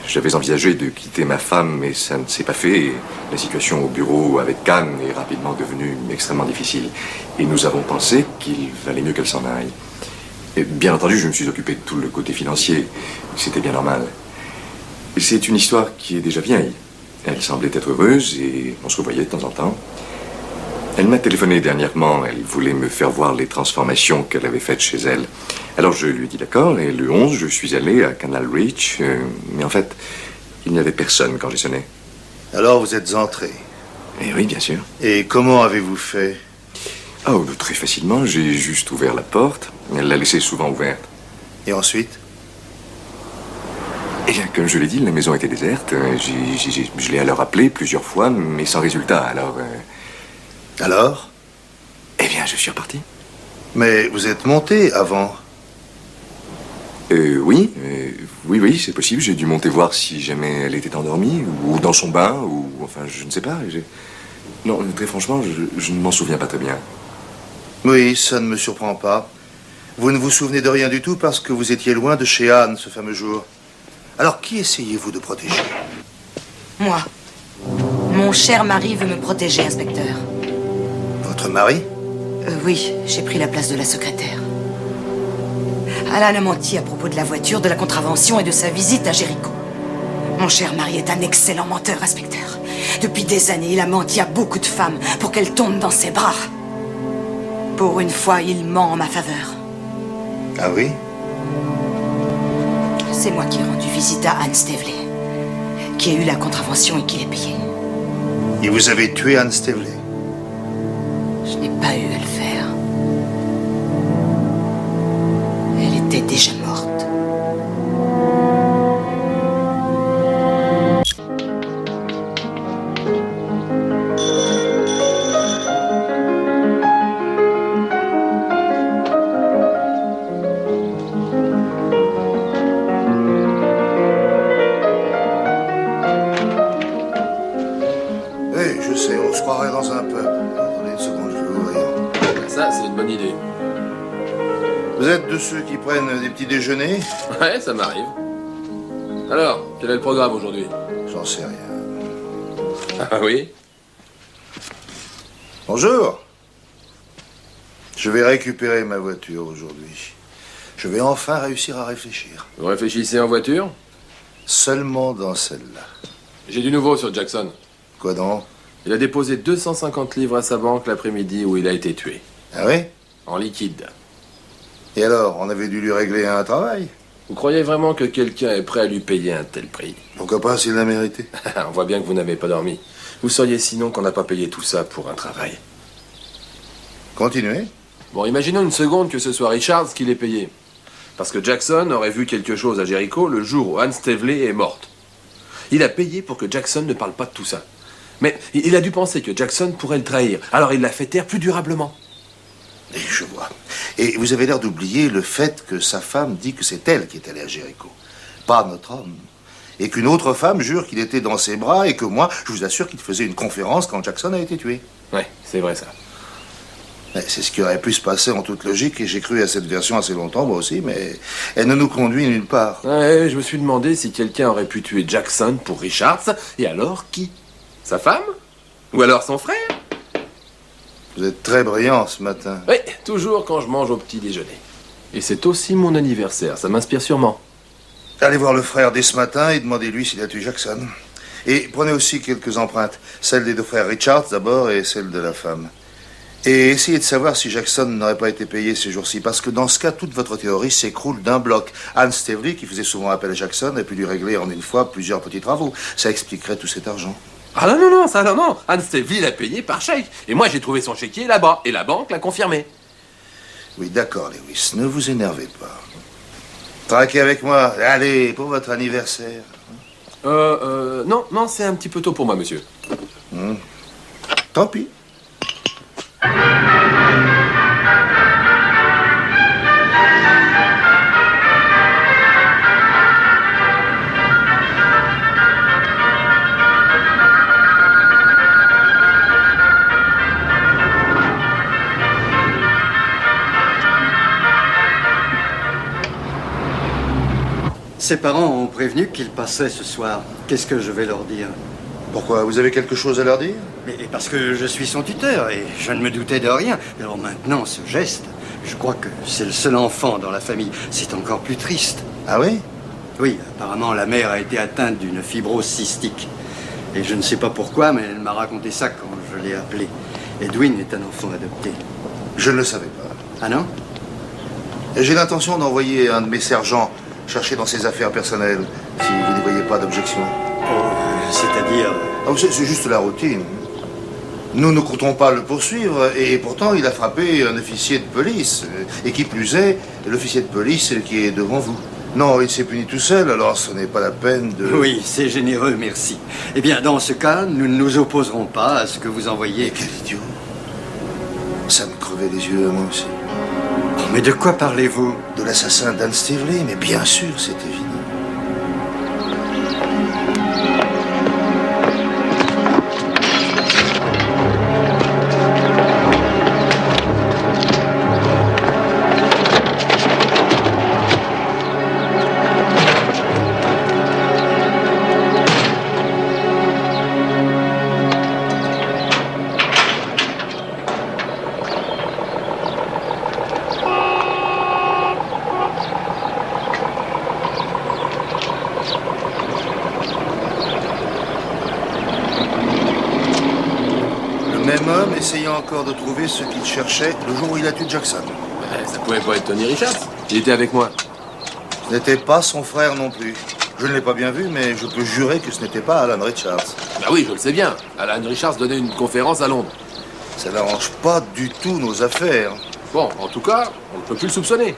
j'avais envisagé de quitter ma femme, mais ça ne s'est pas fait. Et la situation au bureau avec Anne est rapidement devenue extrêmement difficile. Et nous avons pensé qu'il valait mieux qu'elle s'en aille. Et bien entendu, je me suis occupé de tout le côté financier. C'était bien normal. C'est une histoire qui est déjà vieille. Elle semblait être heureuse et on se revoyait de temps en temps. Elle m'a téléphoné dernièrement. Elle voulait me faire voir les transformations qu'elle avait faites chez elle. Alors je lui ai dit d'accord, et le 11, je suis allé à Canal Reach. Mais en fait, il n'y avait personne quand j'ai sonné. Alors vous êtes entré. Eh oui, bien sûr. Et comment avez-vous fait? Oh, très facilement. J'ai juste ouvert la porte. Elle l'a laissée souvent ouverte. Et ensuite? Eh bien, comme je l'ai dit, la maison était déserte. Je l'ai alors appelée plusieurs fois, mais sans résultat. Alors... Alors? Eh bien, je suis reparti. Mais vous êtes monté avant? Oui. Oui, c'est possible. J'ai dû monter voir si jamais elle était endormie, ou dans son bain, ou... Enfin, je ne sais pas. Non, très franchement, je ne m'en souviens pas très bien. Oui, ça ne me surprend pas. Vous ne vous souvenez de rien du tout parce que vous étiez loin de chez Anne ce fameux jour. Alors, qui essayez-vous de protéger? Moi. Mon cher mari veut me protéger, inspecteur. Votre mari? Oui, j'ai pris la place de la secrétaire. Alan a menti à propos de la voiture, de la contravention et de sa visite à Jéricho. Mon cher mari est un excellent menteur, inspecteur. Depuis des années, il a menti à beaucoup de femmes pour qu'elles tombent dans ses bras. Pour une fois, il ment en ma faveur. Ah oui? C'est moi qui ai rendu visite à Anne Staveley, qui a eu la contravention et qui l'ai payée. Et vous avez tué Anne Staveley? Je n'ai pas eu à le faire. Elle était déjà morte. Oui, je sais, on se croirait dans un pub. Attendez une seconde, je vais ouvrir. Ça, c'est une bonne idée. Vous êtes de ceux qui prennent des petits déjeuners? Ouais, ça m'arrive. Alors, quel est le programme aujourd'hui? J'en sais rien. Ah oui? Bonjour. Je vais récupérer ma voiture aujourd'hui. Je vais enfin réussir à réfléchir. Vous réfléchissez en voiture? Seulement dans celle-là. J'ai du nouveau sur Jackson. Quoi donc? Il a déposé 250 livres à sa banque l'après-midi où il a été tué. Ah oui? En liquide. Et alors, on avait dû lui régler un travail? Vous croyez vraiment que quelqu'un est prêt à lui payer un tel prix? Pourquoi pas s'il l'a mérité? On voit bien que vous n'avez pas dormi. Vous sauriez sinon qu'on n'a pas payé tout ça pour un travail. Continuez. Bon, imaginons une seconde que ce soit Richards qui l'ait payé. Parce que Jackson aurait vu quelque chose à Jéricho le jour où Anne Staveley est morte. Il a payé pour que Jackson ne parle pas de tout ça. Mais il a dû penser que Jackson pourrait le trahir. Alors il l'a fait taire plus durablement. Et je vois. Et vous avez l'air d'oublier le fait que sa femme dit que c'est elle qui est allée à Jéricho, pas notre homme. Et qu'une autre femme jure qu'il était dans ses bras et que moi, je vous assure qu'il faisait une conférence quand Jackson a été tué. Ouais, c'est vrai ça. C'est ce qui aurait pu se passer en toute logique et j'ai cru à cette version assez longtemps, moi aussi, mais elle ne nous conduit nulle part. Ouais, je me suis demandé si quelqu'un aurait pu tuer Jackson pour Richards, et alors qui? Sa femme? Ou alors son frère? Vous êtes très brillant ce matin. Oui, toujours quand je mange au petit déjeuner. Et c'est aussi mon anniversaire, ça m'inspire sûrement. Allez voir le frère dès ce matin et demandez-lui s'il a tué Jackson. Et prenez aussi quelques empreintes. Celle des deux frères Richards d'abord et celle de la femme. Et essayez de savoir si Jackson n'aurait pas été payé ces jours-ci. Parce que dans ce cas, toute votre théorie s'écroule d'un bloc. Anne Staveley, qui faisait souvent appel à Jackson, a pu lui régler en une fois plusieurs petits travaux. Ça expliquerait tout cet argent. Ah non, Anne Staveley l'a payé par chèque. Et moi, j'ai trouvé son chéquier là-bas. Et la banque l'a confirmé. Oui, d'accord, Lewis. Ne vous énervez pas. Traquez avec moi. Allez, pour votre anniversaire. Non, c'est un petit peu tôt pour moi, monsieur. Tant pis. Ses parents ont prévenu qu'ils passaient ce soir. Qu'est-ce que je vais leur dire? Pourquoi? Vous avez quelque chose à leur dire? Mais parce que je suis son tuteur et je ne me doutais de rien. Alors maintenant, ce geste, je crois que c'est le seul enfant dans la famille. C'est encore plus triste. Ah oui? Oui, apparemment la mère a été atteinte d'une fibrose cystique. Et je ne sais pas pourquoi, mais elle m'a raconté ça quand je l'ai appelée. Edwin est un enfant adopté. Je ne le savais pas. Ah non? J'ai l'intention d'envoyer un de mes sergents chercher dans ses affaires personnelles, si vous n'y voyez pas d'objection. C'est-à-dire... C'est juste la routine. Nous ne comptons pas le poursuivre, et pourtant il a frappé un officier de police. Et qui plus est, l'officier de police qui est devant vous. Non, il s'est puni tout seul, alors ce n'est pas la peine de... Oui, c'est généreux, merci. Eh bien, dans ce cas, nous ne nous opposerons pas à ce que vous envoyez... Quel idiot. Ça me crevait les yeux, moi aussi. Oh, mais de quoi parlez-vous? De l'assassin d'Anne Staveley, mais bien sûr, c'est évident. Essayant encore de trouver ce qu'il cherchait le jour où il a tué Jackson. Ça pouvait pas être Tony Richards. Il était avec moi. Ce n'était pas son frère non plus. Je ne l'ai pas bien vu, mais je peux jurer que ce n'était pas Alan Richards. Bah oui, je le sais bien. Alan Richards donnait une conférence à Londres. Ça n'arrange pas du tout nos affaires. Bon, en tout cas, on ne peut plus le soupçonner.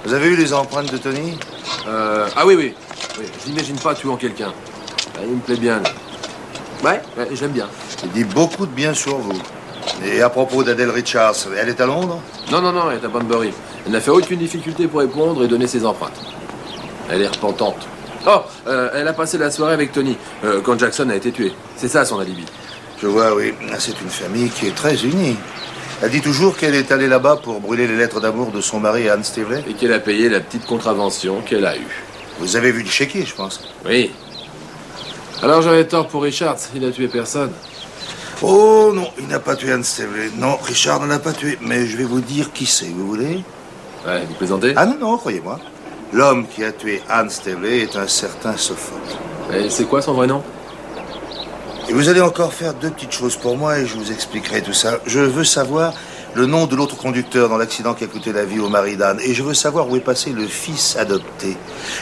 Vous avez eu les empreintes de Tony? Ah oui. Je n'imagine pas tuant quelqu'un. Il me plaît bien. Ouais, j'aime bien. Il dit beaucoup de bien sur vous. Et à propos d'Adèle Richards, elle est à Londres? Non, elle est à Banbury. Elle n'a fait aucune difficulté pour répondre et donner ses empreintes. Elle est repentante. Oh, elle a passé la soirée avec Tony, quand Jackson a été tué. C'est ça son alibi. Je vois, oui. C'est une famille qui est très unie. Elle dit toujours qu'elle est allée là-bas pour brûler les lettres d'amour de son mari Anne Staveley. Et qu'elle a payé la petite contravention qu'elle a eue. Vous avez vu le chéquier, je pense. Oui. Alors j'avais tort pour Richards, il a tué personne. Oh non, il n'a pas tué Anne Staveley. Non, Richard ne l'a pas tué. Mais je vais vous dire qui c'est, vous voulez? Ouais, vous plaisantez? Ah non, croyez-moi. L'homme qui a tué Anne Staveley est un certain Sophocle. Et c'est quoi son vrai nom? Et vous allez encore faire 2 petites choses pour moi et je vous expliquerai tout ça. Je veux savoir le nom de l'autre conducteur dans l'accident qui a coûté la vie au mari d'Anne. Et je veux savoir où est passé le fils adopté.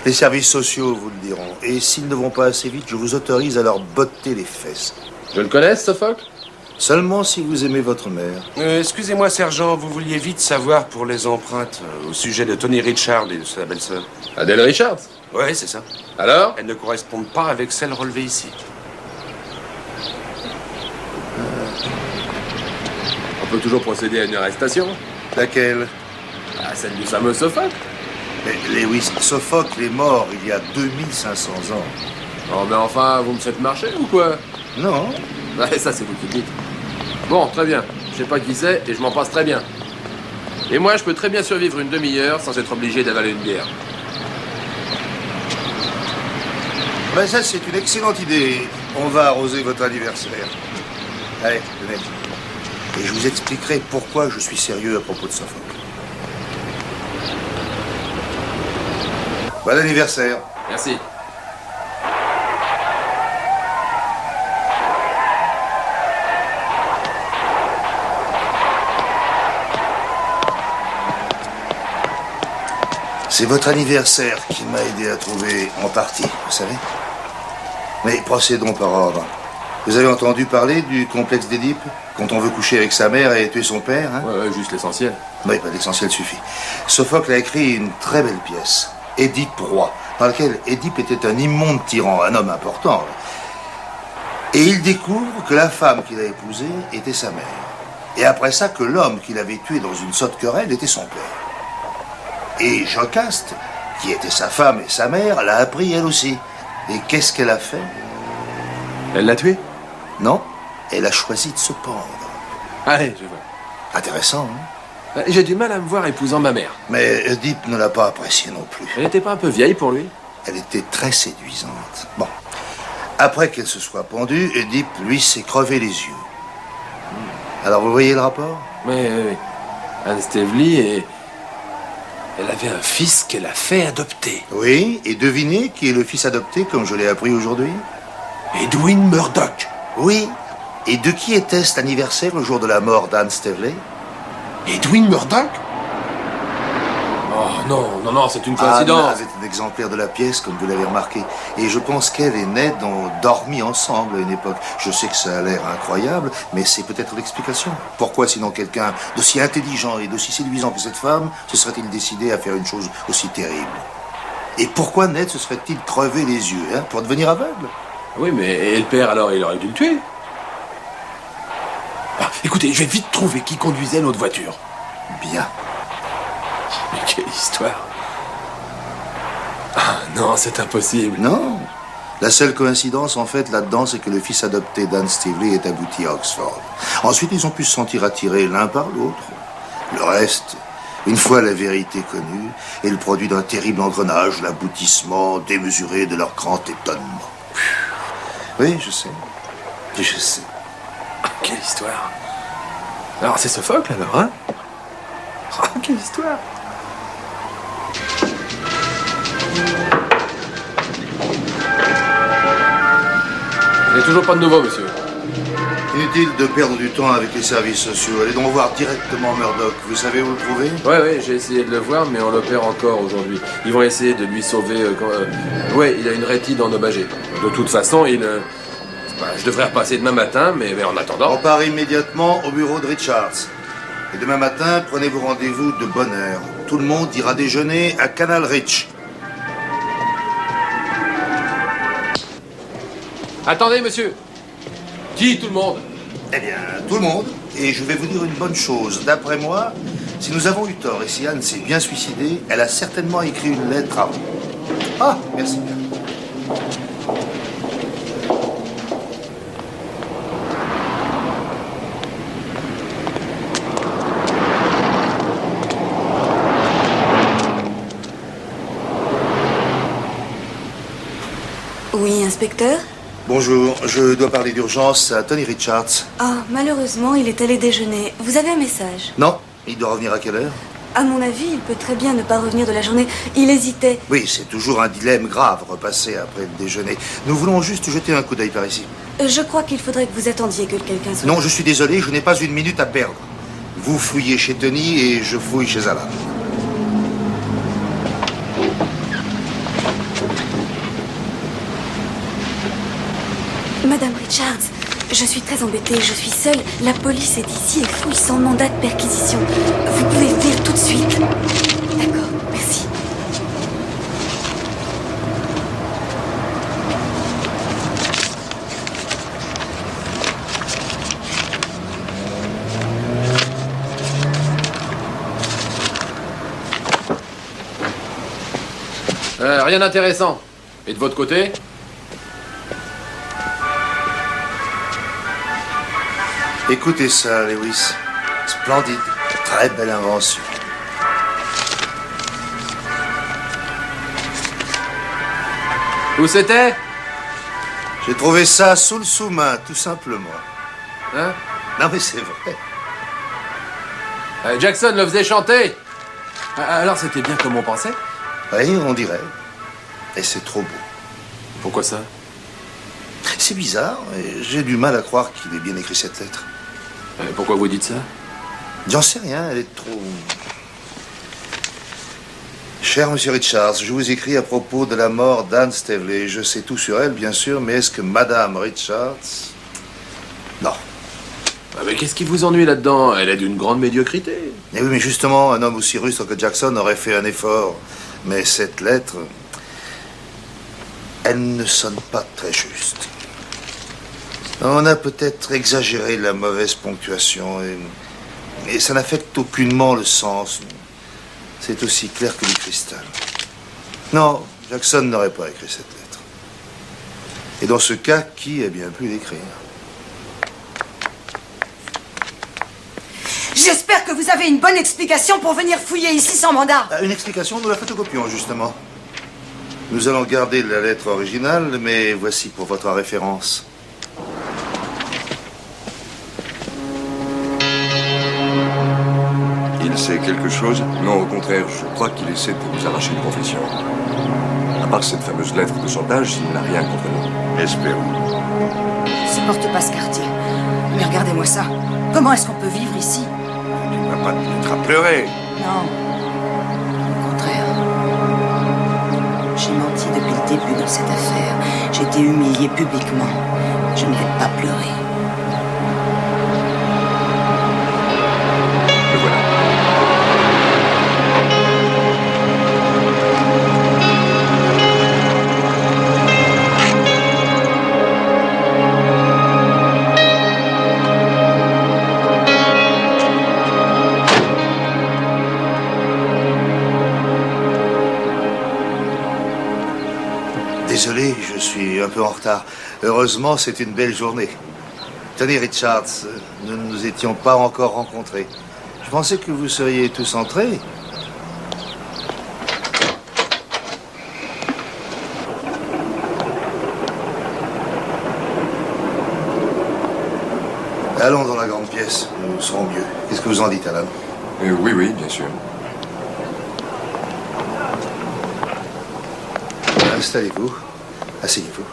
Les services sociaux vous le diront. Et s'ils ne vont pas assez vite, je vous autorise à leur botter les fesses. Je le connais, Sophocle? Seulement si vous aimez votre mère. Excusez-moi, sergent, vous vouliez vite savoir pour les empreintes au sujet de Tony Richards et de sa belle-sœur. Adèle Richards? Ouais, c'est ça. Alors? Elles ne correspondent pas avec celles relevées ici. On peut toujours procéder à une arrestation. Laquelle? Celle du fameux Sophocle. Mais Lewis Sophocle est mort il y a 2500 ans. Non, mais enfin, vous me faites marcher ou quoi? Non. Ouais, ça, c'est vous qui le dites. Bon, très bien. Je sais pas qui c'est et je m'en passe très bien. Et moi, je peux très bien survivre une demi-heure sans être obligé d'avaler une bière. Ben ça, c'est une excellente idée. On va arroser votre anniversaire. Allez, venez. Et je vous expliquerai pourquoi je suis sérieux à propos de Sophocle. Bon anniversaire. Merci. C'est votre anniversaire qui m'a aidé à trouver en partie, vous savez. Mais procédons par ordre. Vous avez entendu parler du complexe d'Édipe? Quand on veut coucher avec sa mère et tuer son père, hein? Ouais, juste l'essentiel. Oui, bah, l'essentiel suffit. Sophocle a écrit une très belle pièce, Édipe roi, dans laquelle Édipe était un immonde tyran, un homme important. Et il découvre que la femme qu'il a épousée était sa mère. Et après ça, que l'homme qu'il avait tué dans une sotte querelle était son père. Et Jocaste, qui était sa femme et sa mère, l'a appris elle aussi. Et qu'est-ce qu'elle a fait? Elle l'a tué? Non, elle a choisi de se pendre. Allez, je vois. Intéressant, hein? J'ai du mal à me voir épousant ma mère. Mais Édipe ne l'a pas appréciée non plus. Elle n'était pas un peu vieille pour lui? Elle était très séduisante. Bon. Après qu'elle se soit pendue, Édipe, lui, s'est crevé les yeux. Alors, vous voyez le rapport? Oui. Anne Staveley et... Elle avait un fils qu'elle a fait adopter. Oui, et devinez qui est le fils adopté, comme je l'ai appris aujourd'hui? Edwin Murdoch. Oui. Et de qui était cet anniversaire le jour de la mort d'Anne Staveley? Edwin Murdoch? Oh non, c'est une Anne coïncidence. avait un exemplaire de la pièce, comme vous l'avez remarqué. Et je pense qu'elle et Ned ont dormi ensemble à une époque. Je sais que ça a l'air incroyable, mais c'est peut-être l'explication. Pourquoi, sinon, quelqu'un d'aussi intelligent et d'aussi séduisant que cette femme se serait-il décidé à faire une chose aussi terrible? Et pourquoi Ned se serait-il crevé les yeux, hein, pour devenir aveugle? Oui, mais et le père, alors, il aurait dû le tuer. Ah, écoutez, je vais vite trouver qui conduisait l'autre voiture. Bien. Mais quelle histoire. Ah, non, c'est impossible. Non. La seule coïncidence, en fait, là-dedans, c'est que le fils adopté d'Anne Stavely est abouti à Oxford. Ensuite, ils ont pu se sentir attirés l'un par l'autre. Le reste, une fois la vérité connue, est le produit d'un terrible engrenage, l'aboutissement démesuré de leur grand étonnement. Oui, je sais. Je sais. Quelle histoire. Alors, c'est Sophocle, alors, hein? Oh, quelle histoire. Il n'y a toujours pas de nouveau, monsieur. Inutile de perdre du temps avec les services sociaux. Allez donc voir directement Murdoch. Vous savez où le trouver? Ouais, j'ai essayé de le voir, mais on l'opère encore aujourd'hui. Ils vont essayer de lui sauver... Ouais, il a une rétine endommagée. De toute façon, je devrais repasser demain matin, mais en attendant... On part immédiatement au bureau de Richards. Et demain matin, prenez-vous rendez-vous de bonne heure. Tout le monde ira déjeuner à Canal Ridge. Attendez, monsieur. Qui, tout le monde? Eh bien, tout le monde. Et je vais vous dire une bonne chose. D'après moi, si nous avons eu tort et si Anne s'est bien suicidée, elle a certainement écrit une lettre à vous. Ah, merci bien. Oui, inspecteur? Bonjour, je dois parler d'urgence à Tony Richards. Ah, malheureusement, il est allé déjeuner. Vous avez un message? Non, il doit revenir à quelle heure? À mon avis, il peut très bien ne pas revenir de la journée. Il hésitait. Oui, c'est toujours un dilemme grave, repasser après le déjeuner. Nous voulons juste jeter un coup d'œil par ici. Je crois qu'il faudrait que vous attendiez que quelqu'un soit... Non, je suis désolé, je n'ai pas une minute à perdre. Vous fouillez chez Tony et je fouille chez Alan. Madame Richards, je suis très embêtée, je suis seule. La police est ici et fouille sans mandat de perquisition. Vous pouvez venir tout de suite. D'accord, merci. Rien d'intéressant. Et de votre côté? Écoutez ça, Lewis. Splendide. Très belle invention. Où c'était? J'ai trouvé ça sous le sous-main, tout simplement. Hein? Non, mais c'est vrai. Jackson le faisait chanter. Alors c'était bien comme on pensait? Oui, on dirait. Et c'est trop beau. Pourquoi ça? C'est bizarre, et j'ai du mal à croire qu'il ait bien écrit cette lettre. Pourquoi vous dites ça? J'en sais rien, elle est trop... Cher Monsieur Richards, je vous écris à propos de la mort d'Anne Stavely. Je sais tout sur elle, bien sûr, mais est-ce que Madame Richards... Non. Mais qu'est-ce qui vous ennuie là-dedans? Elle est d'une grande médiocrité. Eh oui, mais justement, un homme aussi rustre que Jackson aurait fait un effort. Mais cette lettre... elle ne sonne pas très juste. On a peut-être exagéré la mauvaise ponctuation et ça n'affecte aucunement le sens. C'est aussi clair que du cristal. Non, Jackson n'aurait pas écrit cette lettre. Et dans ce cas, qui a bien pu l'écrire? J'espère que vous avez une bonne explication pour venir fouiller ici sans mandat. Une explication, nous la photocopions, justement. Nous allons garder la lettre originale, mais voici pour votre référence. Il sait quelque chose? Non, au contraire, je crois qu'il essaie de vous arracher une confession. À part cette fameuse lettre de chantage, il n'a rien contre nous. Espérons. Je supporte pas ce quartier. Mais regardez-moi ça. Comment est-ce qu'on peut vivre ici? Tu ne vas pas te mettre à pleurer. Non. Au début dans cette affaire. J'ai été humiliée publiquement. Je ne vais pas pleurer. Le voilà. Désolé, je suis un peu en retard. Heureusement, c'est une belle journée. Tenez, Richards, nous ne nous étions pas encore rencontrés. Je pensais que vous seriez tous entrés. Allons dans la grande pièce, nous serons mieux. Qu'est-ce que vous en dites, Alan? Oui, oui, bien sûr. Installez-vous. Asseyez-vous.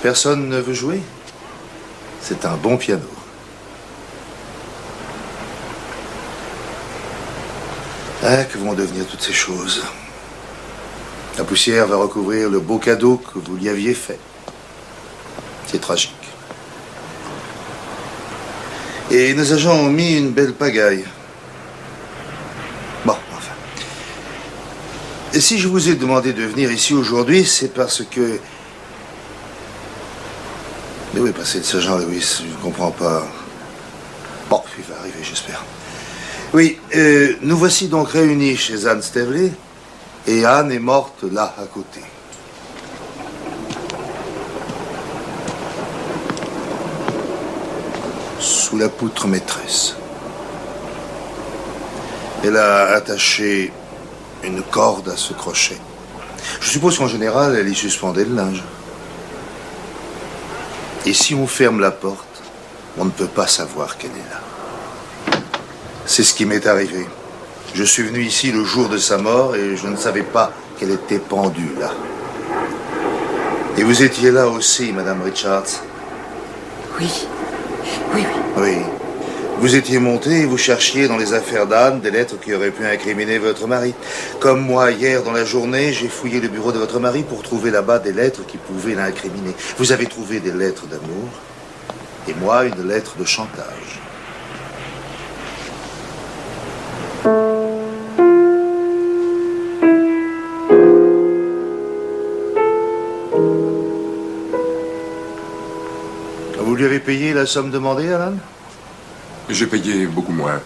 Personne ne veut jouer? C'est un bon piano. Ah, que vont devenir toutes ces choses? La poussière va recouvrir le beau cadeau que vous lui aviez fait. C'est tragique. Et nos agents ont mis une belle pagaille. Bon, enfin. Et si je vous ai demandé de venir ici aujourd'hui, c'est parce que... Mais où est passé le sergent Lewis? Je ne comprends pas. Bon, il va arriver, j'espère. Oui, nous voici donc réunis chez Anne Stavely, et Anne est morte là, à côté. Sous la poutre maîtresse. Elle a attaché une corde à ce crochet. Je suppose qu'en général, elle y suspendait le linge. Et si on ferme la porte, on ne peut pas savoir qu'elle est là. C'est ce qui m'est arrivé. Je suis venu ici le jour de sa mort et je ne savais pas qu'elle était pendue là. Et vous étiez là aussi, Madame Richards? Oui. Oui, oui. Oui. Vous étiez montée et vous cherchiez dans les affaires d'Anne des lettres qui auraient pu incriminer votre mari. Comme moi, hier, dans la journée, j'ai fouillé le bureau de votre mari pour trouver là-bas des lettres qui pouvaient l'incriminer. Vous avez trouvé des lettres d'amour et moi, une lettre de chantage. Vous lui avez payé la somme demandée, Alan? J'ai payé beaucoup moins.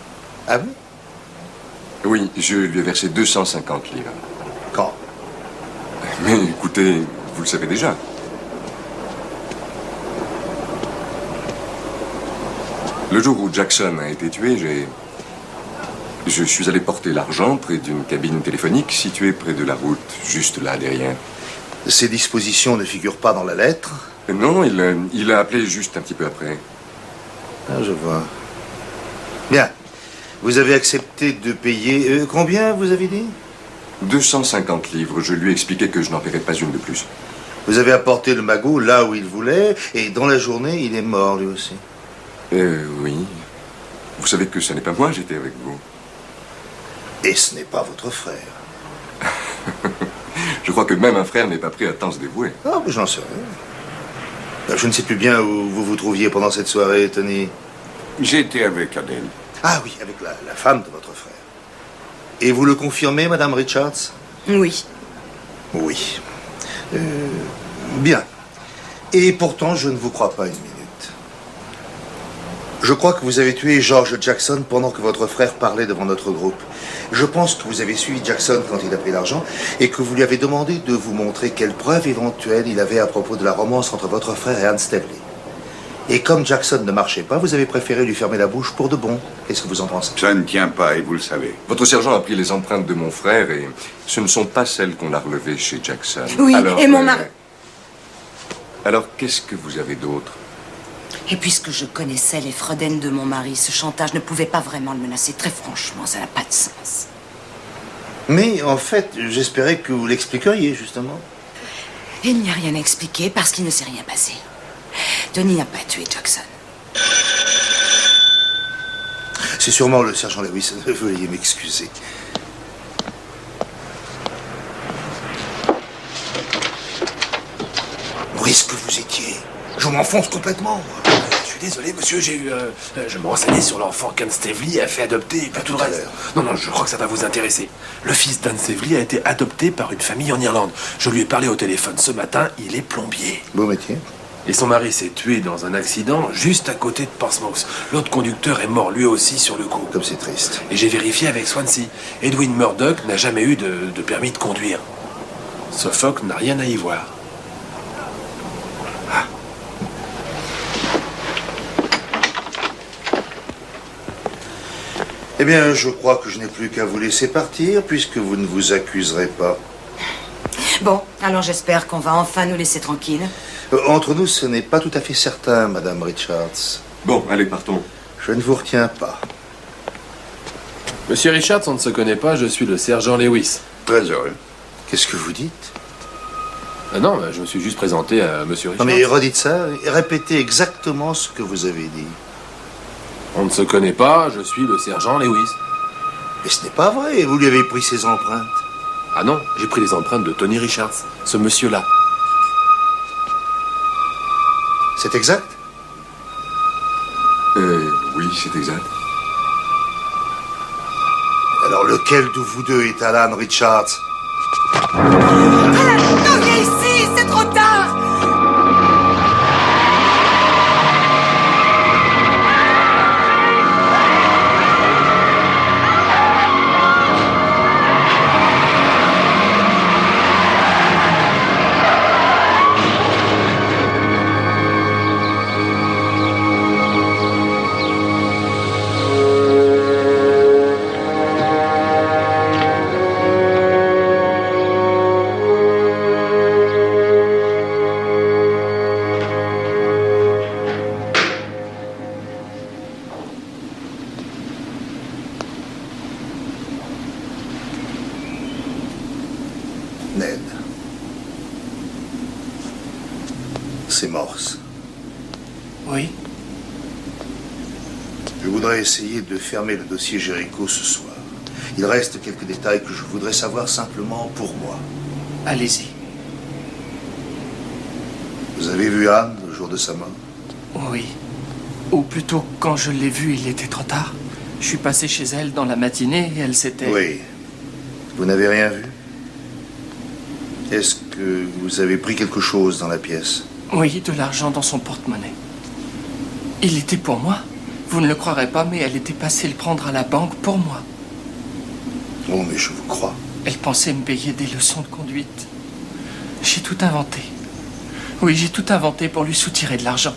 Ah oui? Oui, je lui ai versé 250 livres. Quand? Mais écoutez, vous le savez déjà. Le jour où Jackson a été tué, je suis allé porter l'argent près d'une cabine téléphonique située près de la route, juste là, derrière. Ces dispositions ne figurent pas dans la lettre? Non, il a appelé juste un petit peu après. Ah, je vois. Bien. Vous avez accepté de payer... combien, vous avez dit? 250 livres. Je lui ai expliqué que je n'en paierais pas une de plus. Vous avez apporté le magot là où il voulait, et dans la journée, il est mort, lui aussi. Oui. Vous savez que ce n'est pas moi, j'étais avec vous. Et ce n'est pas votre frère. Je crois que même un frère n'est pas prêt à tant se dévouer. Ah, mais j'en sais rien. Je ne sais plus bien où vous vous trouviez pendant cette soirée, Tony. J'étais avec Adèle. Ah oui, avec la femme de votre frère. Et vous le confirmez, Madame Richards? Oui. Oui. Bien. Et pourtant, je ne vous crois pas une minute. Je crois que vous avez tué George Jackson pendant que votre frère parlait devant notre groupe. Je pense que vous avez suivi Jackson quand il a pris l'argent et que vous lui avez demandé de vous montrer quelles preuves éventuelles il avait à propos de la romance entre votre frère et Anne Stavely. Et comme Jackson ne marchait pas, vous avez préféré lui fermer la bouche pour de bon. Qu'est-ce que vous en pensez? Ça ne tient pas, et vous le savez. Votre sergent a pris les empreintes de mon frère et ce ne sont pas celles qu'on a relevées chez Jackson. Oui, et mon mari... Alors, qu'est-ce que vous avez d'autre? Et puisque je connaissais les fredaines de mon mari, ce chantage ne pouvait pas vraiment le menacer. Très franchement, ça n'a pas de sens. Mais en fait, j'espérais que vous l'expliqueriez, justement. Il n'y a rien à expliquer parce qu'il ne s'est rien passé. Tony n'a pas tué Jackson. C'est sûrement le sergent Lewis. Veuillez m'excuser. Où est-ce que vous étiez? Je m'enfonce complètement. Je suis désolé, monsieur, je me renseignais sur l'enfant qu'Anne Stavely a fait adopter et puis tout le reste. Non, je crois que ça va vous intéresser. Le fils d'Anne Stavely a été adopté par une famille en Irlande. Je lui ai parlé au téléphone ce matin, il est plombier. Beau métier. Et son mari s'est tué dans un accident juste à côté de Portsmouth. L'autre conducteur est mort lui aussi sur le coup. Comme c'est triste. Et j'ai vérifié avec Swansea. Edwin Murdoch n'a jamais eu de permis de conduire. Suffolk n'a rien à y voir. Eh bien, je crois que je n'ai plus qu'à vous laisser partir, puisque vous ne vous accuserez pas. Bon, alors j'espère qu'on va enfin nous laisser tranquilles. Entre nous, ce n'est pas tout à fait certain, Madame Richards. Bon, allez, partons. Je ne vous retiens pas. Monsieur Richards, on ne se connaît pas, je suis le sergent Lewis. Très heureux. Qu'est-ce que vous dites? Non, je me suis juste présenté à monsieur Richards. Non, mais redites ça et répétez exactement ce que vous avez dit. On ne se connaît pas, je suis le sergent Lewis. Mais ce n'est pas vrai, vous lui avez pris ses empreintes. Ah non, j'ai pris les empreintes de Tony Richards, ce monsieur-là. C'est exact? Oui, c'est exact. Alors lequel de vous deux est Alan Richards? Alan, non, viens ici, c'est trop tard! Ned. C'est Morse. Oui. Je voudrais essayer de fermer le dossier Jericho ce soir. Il reste quelques détails que je voudrais savoir simplement pour moi. Allez-y. Vous avez vu Anne le jour de sa mort? Oui. Ou plutôt, quand je l'ai vue, il était trop tard. Je suis passé chez elle dans la matinée et elle s'était... Oui. Vous n'avez rien vu? Est-ce que vous avez pris quelque chose dans la pièce? Oui, de l'argent dans son porte-monnaie. Il était pour moi. Vous ne le croirez pas, mais elle était passée le prendre à la banque pour moi. Oh, mais je vous crois. Elle pensait me payer des leçons de conduite. J'ai tout inventé. Oui, j'ai tout inventé pour lui soutirer de l'argent.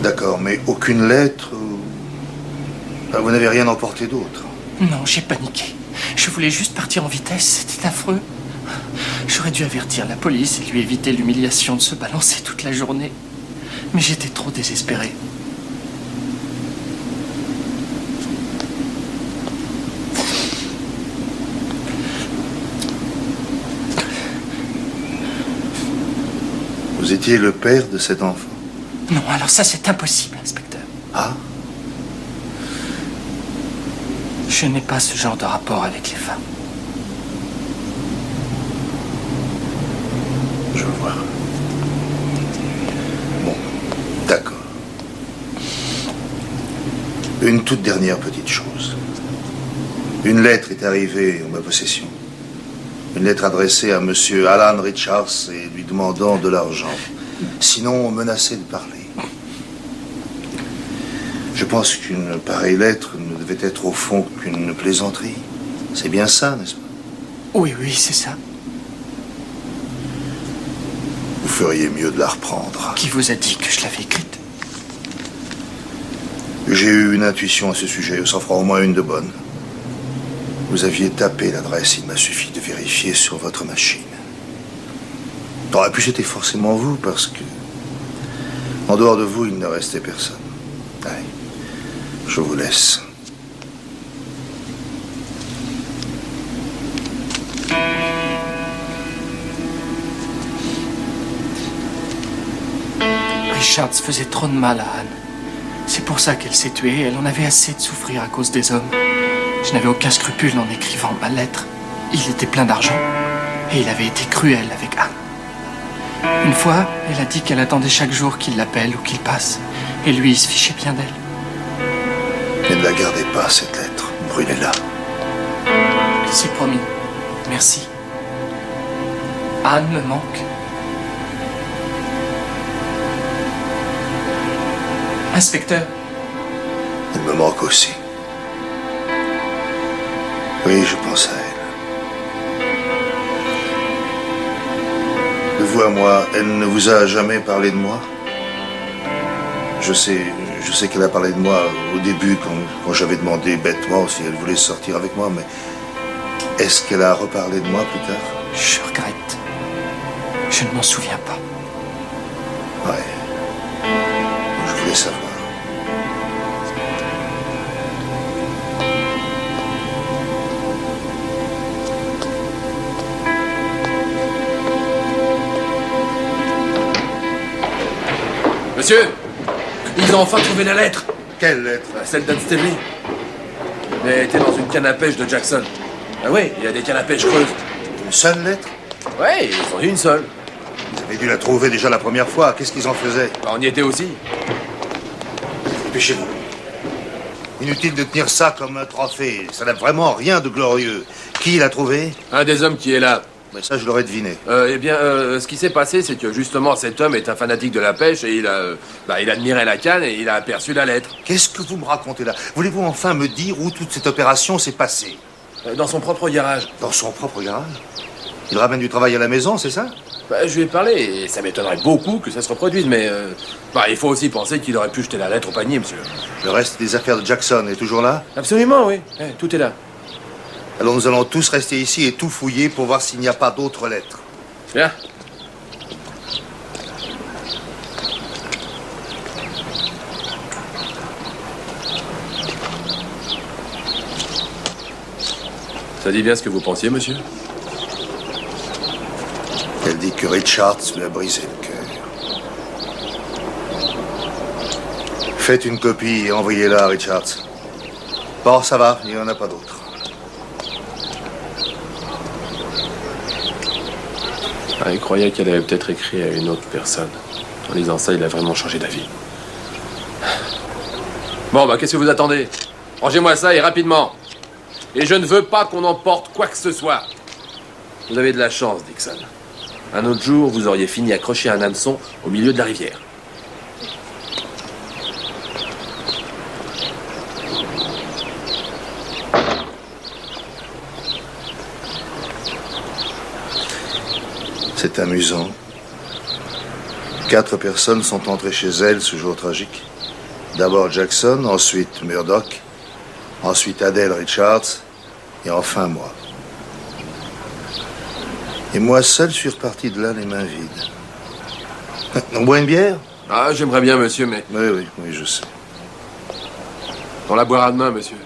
D'accord, mais aucune lettre vous n'avez rien emporté d'autre? Non, j'ai paniqué. Je voulais juste partir en vitesse, c'était affreux. J'aurais dû avertir la police et lui éviter l'humiliation de se balancer toute la journée. Mais j'étais trop désespéré. Vous étiez le père de cet enfant? Non, alors ça c'est impossible, inspecteur. Ah? Je n'ai pas ce genre de rapport avec les femmes. Je vois. Bon, d'accord. Une toute dernière petite chose. Une lettre est arrivée en ma possession. Une lettre adressée à monsieur Alan Richards et lui demandant de l'argent. Sinon, on menaçait de parler. Je pense qu'une pareille lettre ne devait être au fond qu'une plaisanterie. C'est bien ça, n'est-ce pas? Oui, c'est ça. Vous feriez mieux de la reprendre. Qui vous a dit que je l'avais écrite? J'ai eu une intuition à ce sujet, ça en fera au moins une de bonne. Vous aviez tapé l'adresse, il m'a suffi de vérifier sur votre machine. Et puis c'était forcément vous, parce que... en dehors de vous, il ne restait personne. Allez, je vous laisse. Richards faisait trop de mal à Anne. C'est pour ça qu'elle s'est tuée. Elle en avait assez de souffrir à cause des hommes. Je n'avais aucun scrupule en écrivant ma lettre. Il était plein d'argent et il avait été cruel avec Anne. Une fois, elle a dit qu'elle attendait chaque jour qu'il l'appelle ou qu'il passe. Et lui, il se fichait bien d'elle. Mais ne la gardez pas, cette lettre. Brûlez-la. C'est promis. Merci. Anne me manque. Inspecteur. Elle me manque aussi. Oui, je pense à elle. De vous à moi, elle ne vous a jamais parlé de moi? Je sais qu'elle a parlé de moi au début, quand j'avais demandé bêtement si elle voulait sortir avec moi, mais est-ce qu'elle a reparlé de moi plus tard? Je regrette. Je ne m'en souviens pas. Ouais. Je voulais savoir. Monsieur, ils ont enfin trouvé la lettre. Quelle lettre? Celle d'Anne Stanley. Elle était dans une canne à pêche de Jackson. Ah oui, il y a des cannes à pêche creuses. Une seule lettre? Ouais, ils ont eu une seule. Ils avaient dû la trouver déjà la première fois. Qu'est-ce qu'ils en faisaient? On y était aussi. Dépêchez-vous. Inutile de tenir ça comme un trophée. Ça n'a vraiment rien de glorieux. Qui l'a trouvé? Un des hommes qui est là. Mais ça, je l'aurais deviné. Eh bien, ce qui s'est passé, c'est que justement, cet homme est un fanatique de la pêche et il admirait la canne et il a aperçu la lettre. Qu'est-ce que vous me racontez là? Voulez-vous enfin me dire où toute cette opération s'est passée? Dans son propre garage. Dans son propre garage? Il ramène du travail à la maison, c'est ça? Je lui ai parlé et ça m'étonnerait beaucoup que ça se reproduise, mais il faut aussi penser qu'il aurait pu jeter la lettre au panier, monsieur. Le reste des affaires de Jackson est toujours là? Absolument, oui. Tout est là. Alors nous allons tous rester ici et tout fouiller pour voir s'il n'y a pas d'autres lettres. Bien. Ça dit bien ce que vous pensiez, monsieur? Elle dit que Richards lui a brisé le cœur. Faites une copie et envoyez-la à Richards. Bon, ça va, il n'y en a pas d'autres. Il croyait qu'elle avait peut-être écrit à une autre personne. En lisant ça, il a vraiment changé d'avis. Bon, qu'est-ce que vous attendez? Rangez-moi ça et rapidement. Et je ne veux pas qu'on emporte quoi que ce soit. Vous avez de la chance, Dixon. Un autre jour, vous auriez fini accroché à un hameçon au milieu de la rivière. C'est amusant. 4 personnes sont entrées chez elle ce jour tragique. D'abord Jackson, ensuite Murdoch, ensuite Adele Richards, et enfin moi. Et moi seul suis reparti de là les mains vides. On boit une bière? J'aimerais bien, monsieur, mais... Oui, je sais. On la boira demain, monsieur.